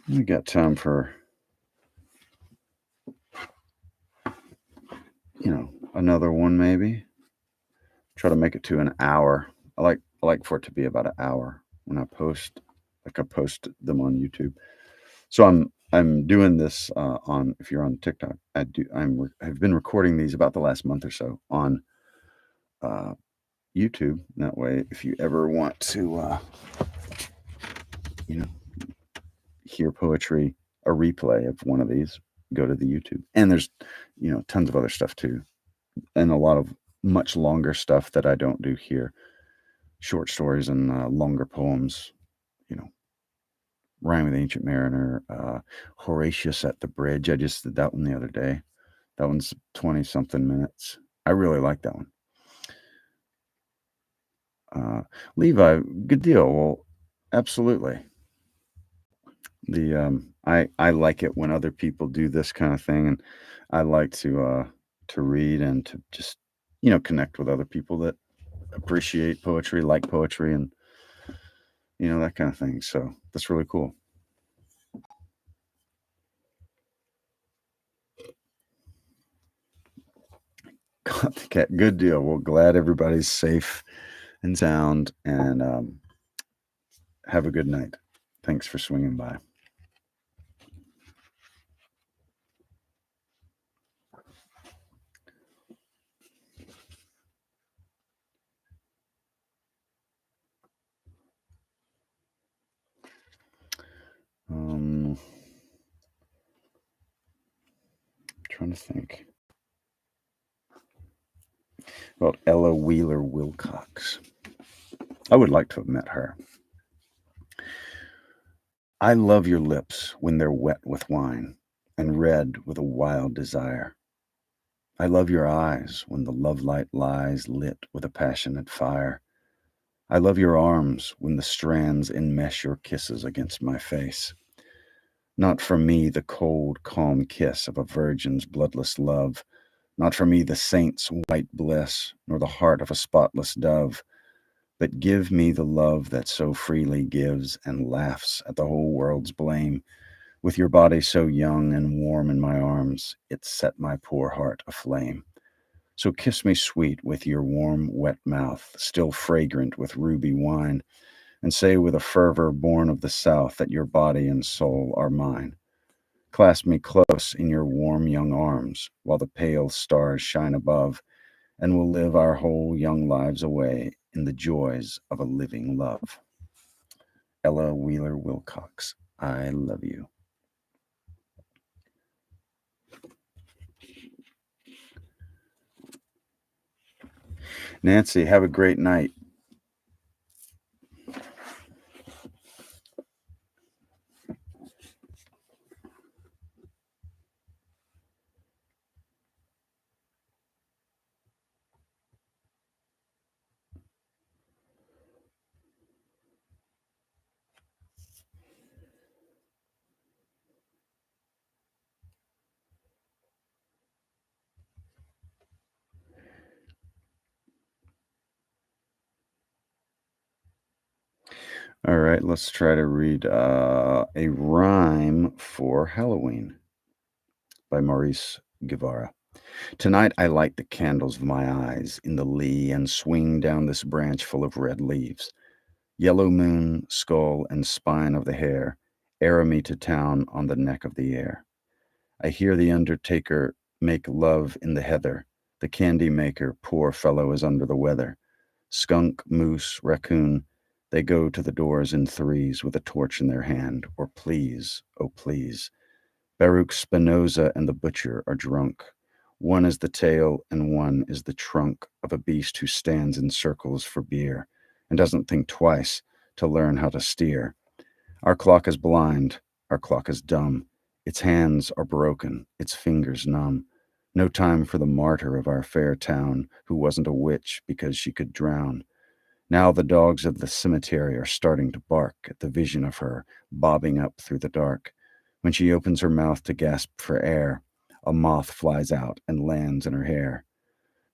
We got time for, another one maybe. Try to make it to an hour. I like for it to be about an hour when I post, I post them on YouTube. So I'm doing this on, if you're on TikTok, I've been recording these about the last month or so on YouTube. That way, if you ever want to, hear poetry, a replay of one of these, go to the YouTube. And there's, tons of other stuff too, and a lot of much longer stuff that I don't do here. Short stories and longer poems, Rhyme with the Ancient Mariner, Horatius at the Bridge. I just did that one the other day. That one's 20 something minutes. I really like that one. Levi, good deal. Well, absolutely. I like it when other people do this kind of thing, and I like to read and to just connect with other people that appreciate poetry, like poetry, and that kind of thing. So that's really cool. Good deal. Well, glad everybody's safe and sound, and have a good night. Thanks for swinging by. Trying to think about Ella Wheeler-Wilcox. I would like to have met her. I love your lips when they're wet with wine and red with a wild desire. I love your eyes when the love light lies lit with a passionate fire. I love your arms when the strands enmesh your kisses against my face. Not for me the cold, calm kiss of a virgin's bloodless love, not for me the saint's white bliss, nor the heart of a spotless dove, but give me the love that so freely gives and laughs at the whole world's blame. With your body so young and warm in my arms, it set my poor heart aflame. So kiss me sweet with your warm, wet mouth, still fragrant with ruby wine, and say with a fervor born of the South that your body and soul are mine. Clasp me close in your warm young arms while the pale stars shine above, and we'll live our whole young lives away in the joys of a living love. Ella Wheeler-Wilcox, I love you. Nancy, have a great night. All right, let's try to read a rhyme for Halloween by Maurice Guevara. Tonight I light the candles of my eyes in the lee and swing down this branch full of red leaves. Yellow moon, skull, and spine of the hair arrow me to town on the neck of the air. I hear the undertaker make love in the heather. The candy maker, poor fellow, is under the weather. Skunk, moose, raccoon, they go to the doors in threes with a torch in their hand, or please, oh please. Baruch Spinoza and the butcher are drunk. One is the tail and one is the trunk of a beast who stands in circles for beer and doesn't think twice to learn how to steer. Our clock is blind, our clock is dumb. Its hands are broken, its fingers numb. No time for the martyr of our fair town who wasn't a witch because she could drown. Now the dogs of the cemetery are starting to bark at the vision of her bobbing up through the dark. When she opens her mouth to gasp for air, a moth flies out and lands in her hair.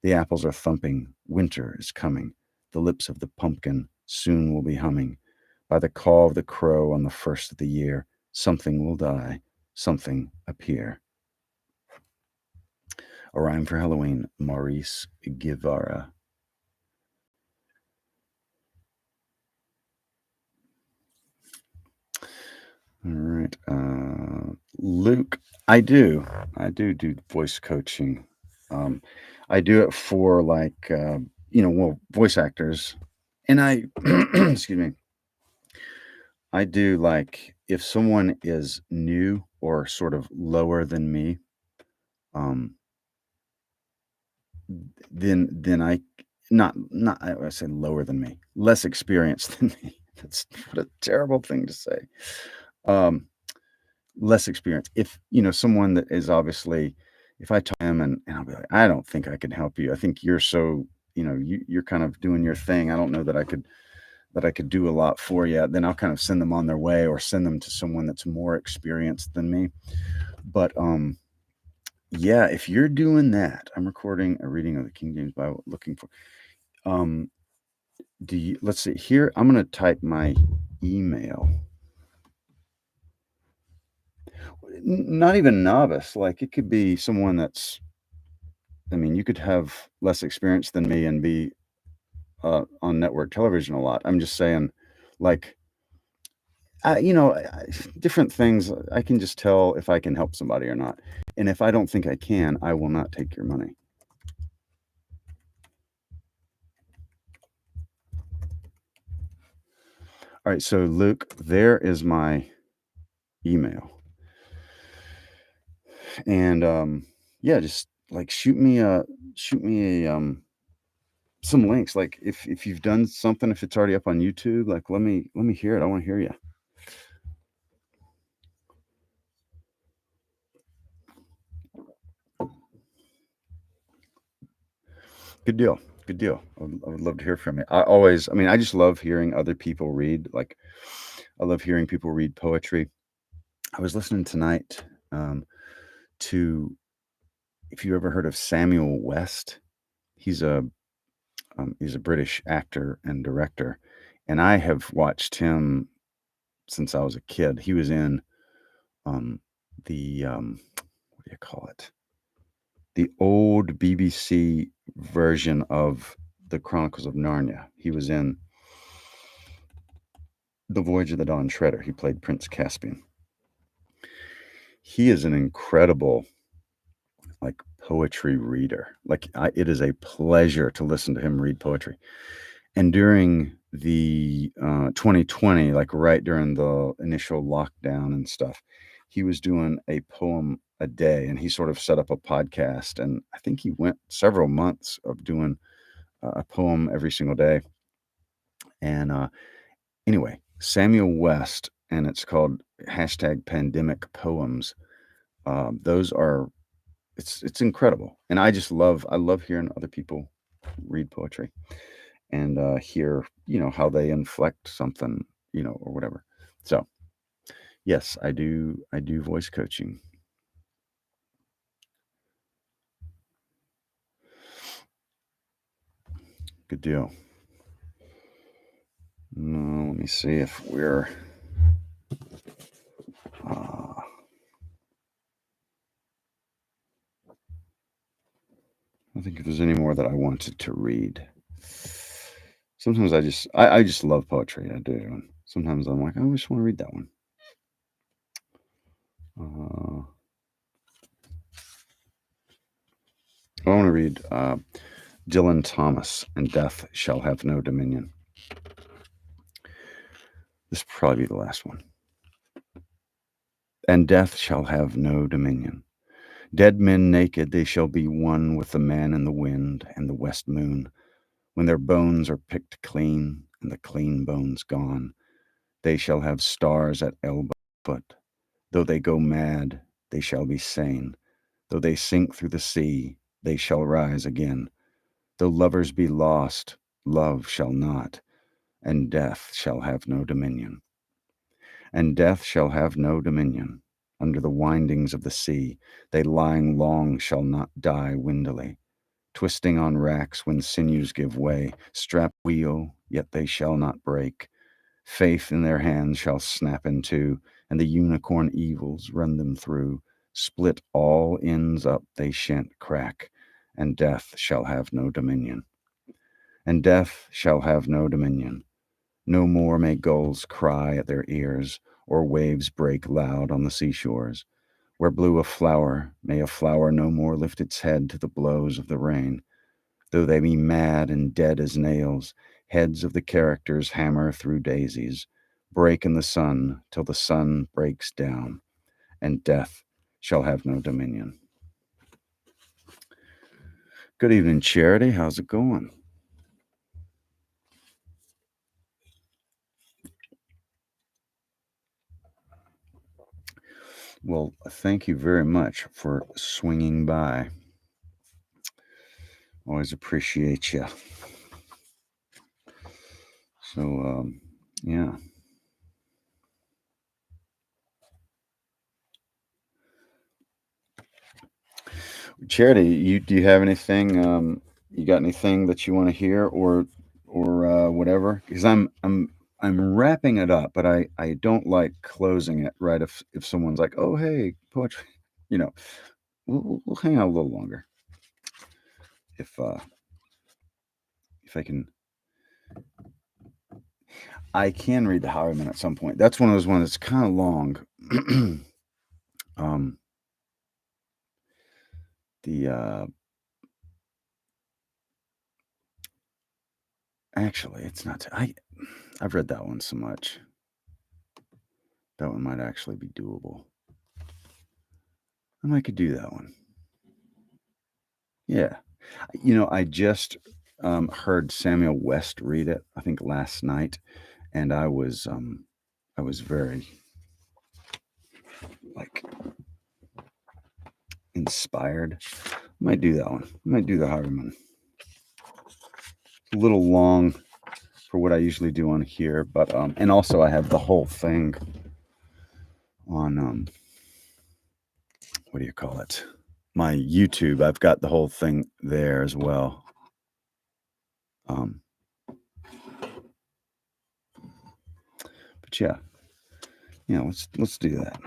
The apples are thumping, winter is coming. The lips of the pumpkin soon will be humming. By the call of the crow on the first of the year, something will die, something appear. A rhyme for Halloween, Maurice Guevara. All right. Luke, I do voice coaching. Um, I do it for like, well, voice actors. And excuse me, I do like if someone is new or sort of lower than me, um, then I say lower than me, less experienced than me. That's what a terrible thing to say. Um, Less experience. If, someone that is obviously if I talk to him and I'll be like, "I don't think I can help you. I think you're so, you're kind of doing your thing. I don't know that I could do a lot for you." Then I'll kind of send them on their way or send them to someone that's more experienced than me. But yeah, if you're doing that, I'm recording a reading of the King James Bible looking for um let's see here. I'm gonna type my email. Not even novice. Like it could be someone that's I mean, you could have less experience than me and be on network television a lot. I'm just saying, like, different things. I can just tell if I can help somebody or not. And if I don't think I can, I will not take your money. All right. So, Luke, there is my email. And yeah, just like shoot me some links. Like if you've done something, if it's already up on YouTube, like let me hear it. I want to hear you. Good deal. Good deal. I would love to hear from you. I just love hearing other people read. Like, I love hearing people read poetry. I was listening tonight to, if you ever heard of Samuel West, he's a British actor and director, and I have watched him since I was a kid. He was in the what do you call it? The old BBC version of the Chronicles of Narnia. He was in The Voyage of the Dawn Treader. He played Prince Caspian. He is an incredible, like, poetry reader. Like, it is a pleasure to listen to him read poetry. And during the 2020, like right during the initial lockdown and stuff, he was doing a poem a day, and he sort of set up a podcast. And I think he went several months of doing a poem every single day. And anyway, Samuel West, and it's called #pandemic poems. Those are it's incredible, and I love hearing other people read poetry and hear how they inflect something or whatever. So yes, I do voice coaching. Good deal. No, Let me see if we're. Uh, I think if there's any more that I wanted to read. Sometimes I just love poetry. I do. And sometimes I'm like, I just want to read that one. I want to read Dylan Thomas, and Death Shall Have No Dominion. This will probably be the last one. And death shall have no dominion. Dead men naked, they shall be one with the man in the wind and the west moon. When their bones are picked clean and the clean bones gone, they shall have stars at elbow foot. Though they go mad, they shall be sane. Though they sink through the sea, they shall rise again. Though lovers be lost, love shall not, and death shall have no dominion. And death shall have no dominion. Under the windings of the sea, they lying long shall not die windily. Twisting on racks when sinews give way, strap wheel, yet they shall not break. Faith in their hands shall snap in two, and the unicorn evils run them through. Split all ends up, they shan't crack, and death shall have no dominion. And death shall have no dominion. No more may gulls cry at their ears, or waves break loud on the seashores. Where blew a flower, may a flower no more lift its head to the blows of the rain. Though they be mad and dead as nails, heads of the characters hammer through daisies, break in the sun till the sun breaks down, and death shall have no dominion. Good evening, Charity. How's it going? Well, thank you very much for swinging by. Always appreciate you. So, yeah. Charity, do you have anything? You got anything that you want to hear, or whatever? Because I'm wrapping it up, but I don't like closing it right if someone's like, oh hey, poetry, you know, we'll hang out a little longer if I can. I can read the Highwayman at some point. That's one of those ones that's kind of long. The actually, it's not. I've read that one so much. That one might actually be doable. I might could do that one. Yeah. I just heard Samuel West read it, I think last night, and I was very like inspired. I might do that one. I might do the Highwayman. It's a little long for what I usually do on here, but and also I have the whole thing on what do you call it? My YouTube. I've got the whole thing there as well. But yeah, let's do that.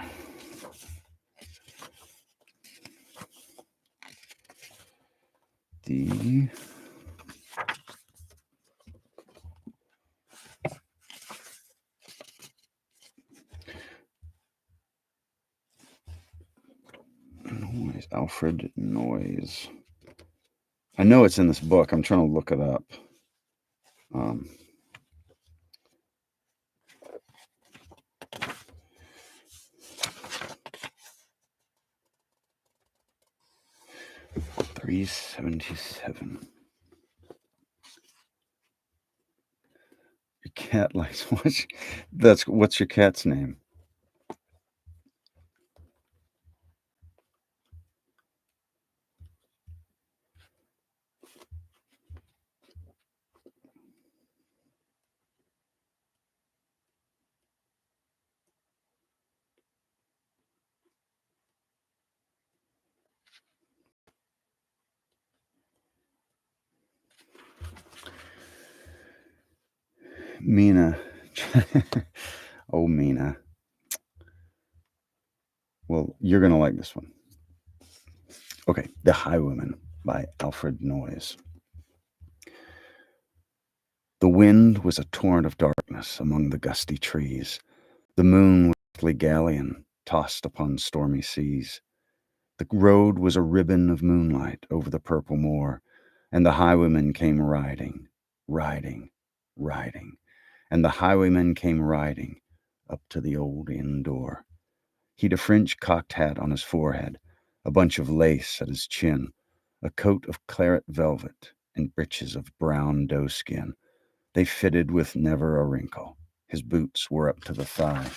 The Noise, Alfred Noise. I know it's in this book. I'm trying to look it up. 377. Your cat likes what's your cat's name? Mina Oh, Mina. Well, you're going to like this one. Okay, The Highwayman by Alfred Noyes. The wind was a torrent of darkness among the gusty trees. The moon was a earthly galleon tossed upon stormy seas. The road was a ribbon of moonlight over the purple moor, and the highwayman came riding, riding, riding, and the highwayman came riding up to the old inn door. He'd a French cocked hat on his forehead, a bunch of lace at his chin, a coat of claret velvet, and breeches of brown doeskin. They fitted with never a wrinkle. His boots were up to the thigh,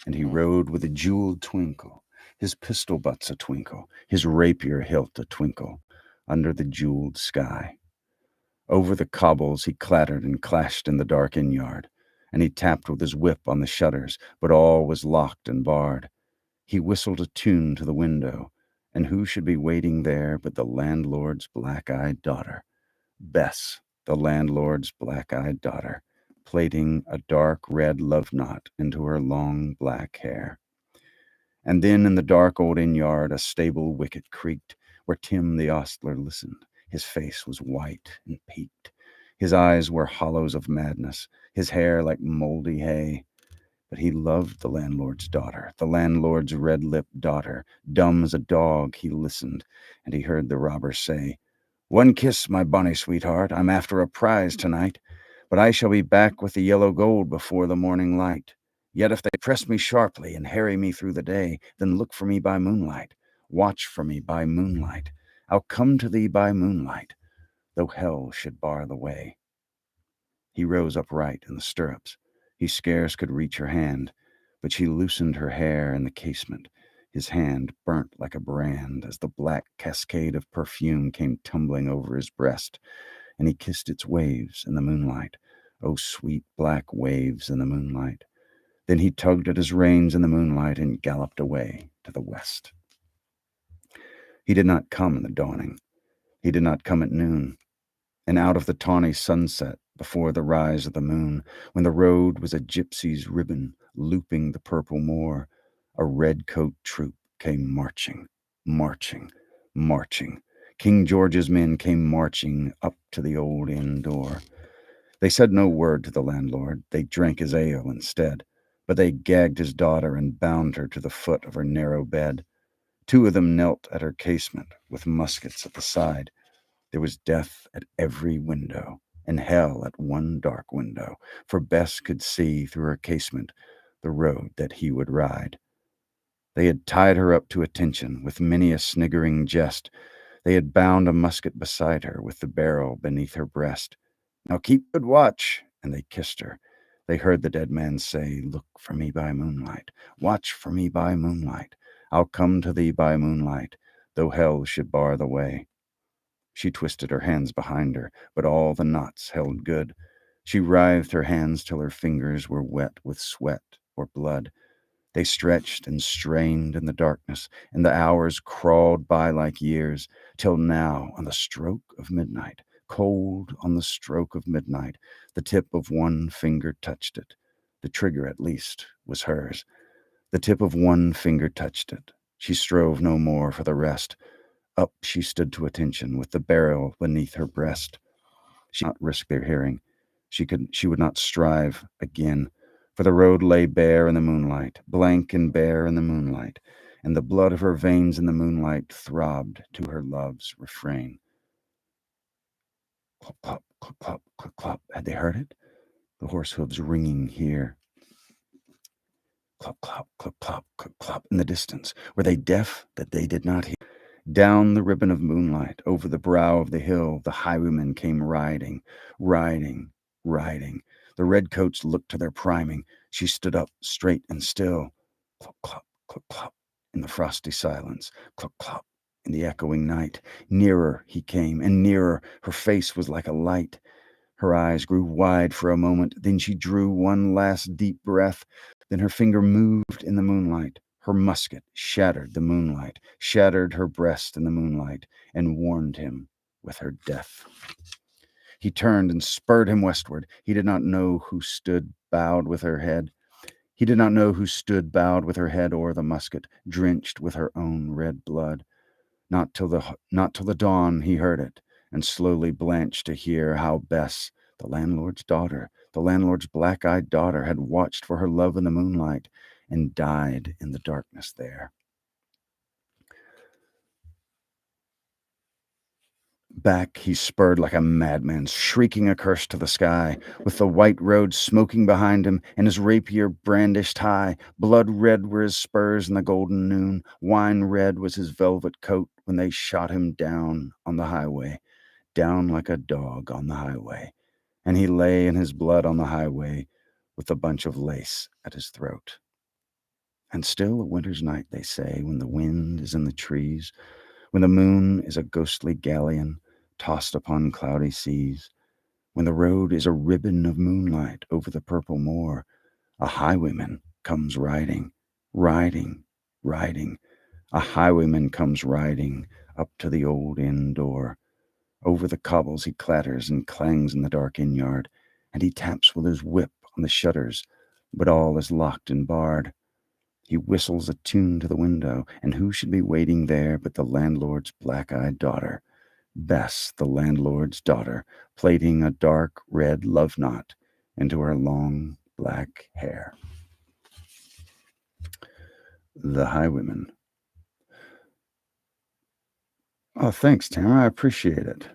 and he rode with a jeweled twinkle, his pistol butts a twinkle, his rapier hilt a twinkle, under the jeweled sky. Over the cobbles he clattered and clashed in the dark inn-yard, and he tapped with his whip on the shutters, but all was locked and barred. He whistled a tune to the window, and who should be waiting there but the landlord's black-eyed daughter, Bess, the landlord's black-eyed daughter, plaiting a dark red love knot into her long black hair. And then in the dark old inn-yard a stable wicket creaked, where Tim the ostler listened. His face was white and peaked. His eyes were hollows of madness, his hair like mouldy hay. But he loved the landlord's daughter, the landlord's red-lipped daughter. Dumb as a dog he listened, and he heard the robber say, "One kiss, my bonny sweetheart, I'm after a prize tonight, but I shall be back with the yellow gold before the morning light. Yet if they press me sharply and harry me through the day, then look for me by moonlight, watch for me by moonlight. I'll come to thee by moonlight, though hell should bar the way." He rose upright in the stirrups. He scarce could reach her hand, but she loosened her hair in the casement. His hand burnt like a brand as the black cascade of perfume came tumbling over his breast, and he kissed its waves in the moonlight. Oh, sweet black waves in the moonlight. Then he tugged at his reins in the moonlight and galloped away to the west. He did not come in the dawning. He did not come at noon. And out of the tawny sunset, before the rise of the moon, when the road was a gypsy's ribbon looping the purple moor, a red-coat troop came marching, marching, marching. King George's men came marching up to the old inn door. They said no word to the landlord. They drank his ale instead. But they gagged his daughter and bound her to the foot of her narrow bed. Two of them knelt at her casement with muskets at the side. There was death at every window, and hell at one dark window, for Bess could see through her casement the road that he would ride. They had tied her up to attention with many a sniggering jest. They had bound a musket beside her with the barrel beneath her breast. "Now keep good watch," and they kissed her. They heard the dead man say, "Look for me by moonlight, watch for me by moonlight. I'll come to thee by moonlight, though hell should bar the way." She twisted her hands behind her, but all the knots held good. She writhed her hands till her fingers were wet with sweat or blood. They stretched and strained in the darkness, and the hours crawled by like years, till now, on the stroke of midnight, cold on the stroke of midnight, the tip of one finger touched it. The trigger, at least, was hers. The tip of one finger touched it. She strove no more for the rest. Up she stood to attention, with the barrel beneath her breast. She would not risk their hearing. She would not strive again, for the road lay bare in the moonlight, blank and bare in the moonlight, and the blood of her veins in the moonlight throbbed to her love's refrain. Clop, clop, clop, clop, clop, clop. Had they heard it? The horse hooves ringing here. Clop, clop, clop, clop, clop, clop in the distance. Were they deaf that they did not hear? Down the ribbon of moonlight, over the brow of the hill, the highwaymen came riding, riding, riding. The redcoats looked to their priming. She stood up, straight and still. Clop, clop, clop, clop, in the frosty silence. Clop, clop, in the echoing night. Nearer he came, and nearer. Her face was like a light. Her eyes grew wide for a moment. Then she drew one last deep breath. Then her finger moved in the moonlight. Her musket shattered the moonlight, shattered her breast in the moonlight, and warned him with her death. He turned and spurred him westward. He did not know who stood bowed with her head. He did not know who stood bowed with her head o'er the musket, drenched with her own red blood. Not till the dawn he heard it, and slowly blanched to hear how Bess, the landlord's daughter, the landlord's black-eyed daughter, had watched for her love in the moonlight and died in the darkness there. Back he spurred like a madman, shrieking a curse to the sky, with the white road smoking behind him, and his rapier brandished high. Blood red were his spurs in the golden noon. Wine red was his velvet coat when they shot him down on the highway, down like a dog on the highway. And he lay in his blood on the highway, with a bunch of lace at his throat. And still a winter's night, they say, when the wind is in the trees, when the moon is a ghostly galleon tossed upon cloudy seas, when the road is a ribbon of moonlight over the purple moor, a highwayman comes riding, riding, riding. A highwayman comes riding up to the old inn door. Over the cobbles he clatters and clangs in the dark inn yard, and he taps with his whip on the shutters, but all is locked and barred. He whistles a tune to the window, and who should be waiting there but the landlord's black-eyed daughter, Bess, the landlord's daughter, plaiting a dark red love knot into her long black hair. The Highwayman. Oh, thanks, Tamara. I appreciate it.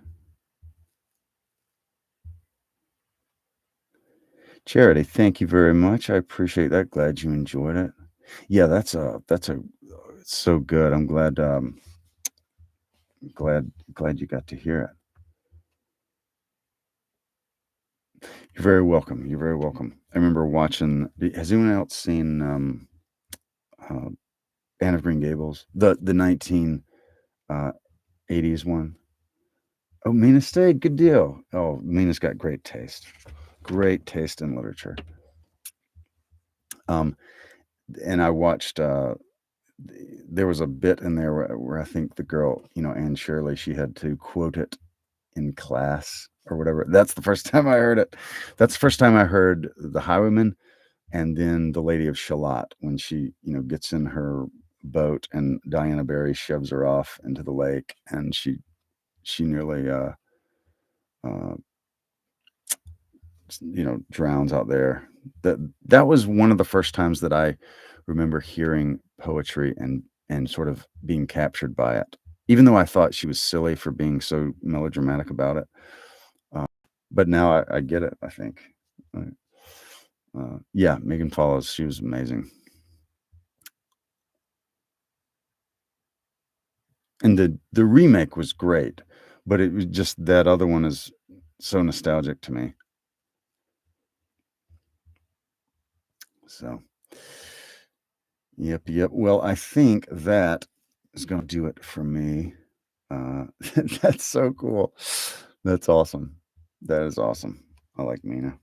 Charity, thank you very much. I appreciate that. Glad you enjoyed it. Yeah, that's a it's so good. I'm glad you got to hear it. You're very welcome. You're very welcome. I remember watching. Has anyone else seen uh, Anne of Green Gables, the 1980s one? Oh, Mina stayed. Good deal. Oh, Mina's got great taste. Great taste in literature. Um, and I watched. There was a bit in there where I think the girl, Anne Shirley, she had to quote it in class or whatever. That's the first time I heard it. That's the first time I heard The Highwayman, and then The Lady of Shalott, when she, gets in her boat and Diana Barry shoves her off into the lake, and she nearly uh, drowns out there. That was one of the first times that I remember hearing poetry and sort of being captured by it, even though I thought she was silly for being so melodramatic about it. But now I get it, I think. Yeah, Megan Follows, she was amazing. And the remake was great, but it was just that other one is so nostalgic to me. So, yep. Well, I think that is going to do it for me. That's so cool. That's awesome. That is awesome. I like Mina.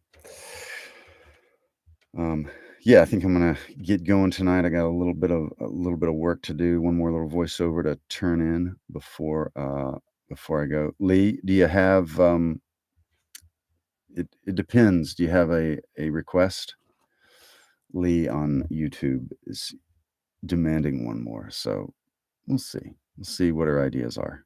Yeah, I think I'm gonna get going tonight. I got a little bit of work to do. One more little voiceover to turn in before I go. Lee, do you have it depends. Do you have a request? Lee on YouTube is demanding one more, so we'll see. We'll see what her ideas are.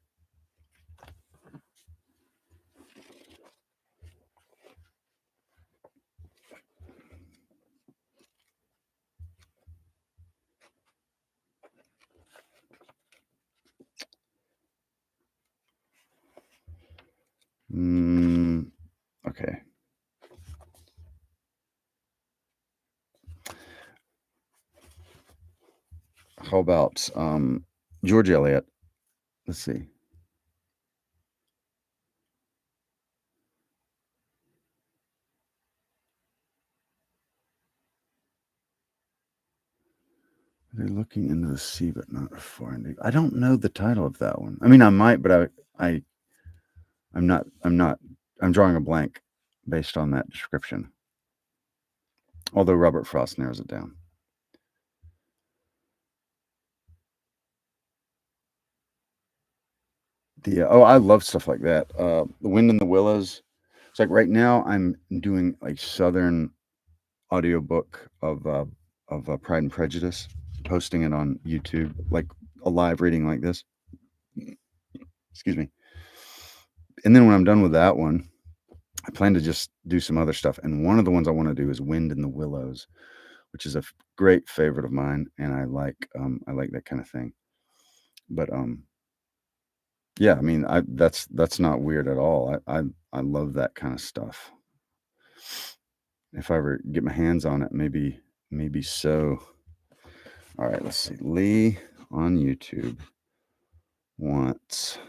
Okay. How about George Eliot? Let's see. They're looking into the sea, but not finding. I don't know the title of that one. I mean, I might, but I'm not. I'm drawing a blank based on that description. Although Robert Frost narrows it down. I love stuff like that. The Wind in the Willows. It's like right now I'm doing a Southern audiobook of Pride and Prejudice, posting it on YouTube, like a live reading like this. Excuse me. And then when I'm done with that one, I plan to just do some other stuff. And one of the ones I want to do is Wind in the Willows, which is a great favorite of mine, and I like that kind of thing. But yeah, I mean, that's not weird at all. I love that kind of stuff. If I ever get my hands on it, maybe so. All right, let's see. Lee on YouTube wants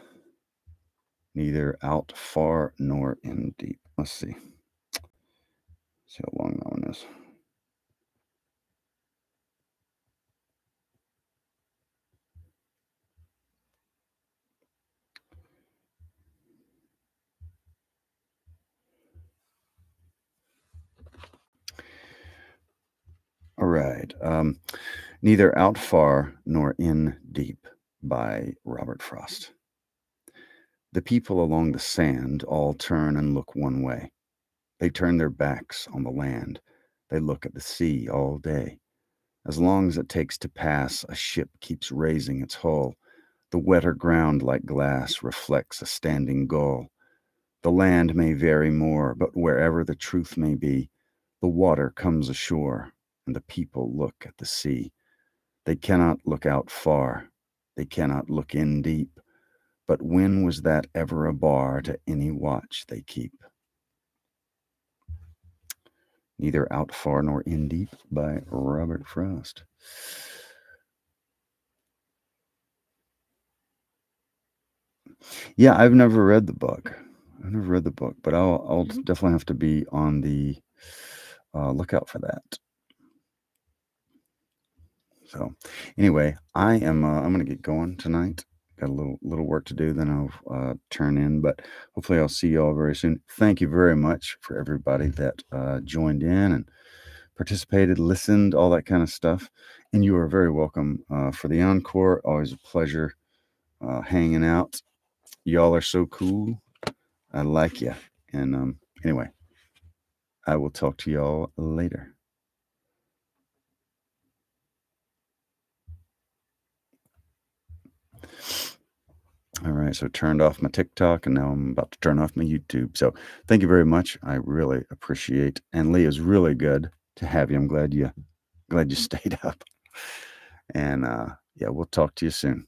neither out far nor in deep. Let's see. See how long that one is. All right. Neither Out Far Nor In Deep by Robert Frost. The people along the sand all turn and look one way. They turn their backs on the land. They look at the sea all day. As long as it takes to pass, a ship keeps raising its hull. The wetter ground like glass reflects a standing gull. The land may vary more, but wherever the truth may be, the water comes ashore, and the people look at the sea. They cannot look out far, they cannot look in deep, but when was that ever a bar to any watch they keep? Neither Out Far Nor In Deep by Robert Frost. Yeah, I've never read the book. I've never read the book, but I'll definitely have to be on the lookout for that. So, anyway, I'm gonna get going tonight. Got a little work to do, then I'll turn in. But hopefully, I'll see you all very soon. Thank you very much for everybody that joined in and participated, listened, all that kind of stuff. And you are very welcome for the encore. Always a pleasure hanging out. Y'all are so cool. I like you. And anyway, I will talk to y'all later. All right, so turned off my TikTok and now I'm about to turn off my YouTube. So thank you very much. I really appreciate. And Lee, is really good to have you. I'm glad you stayed up. And yeah, we'll talk to you soon.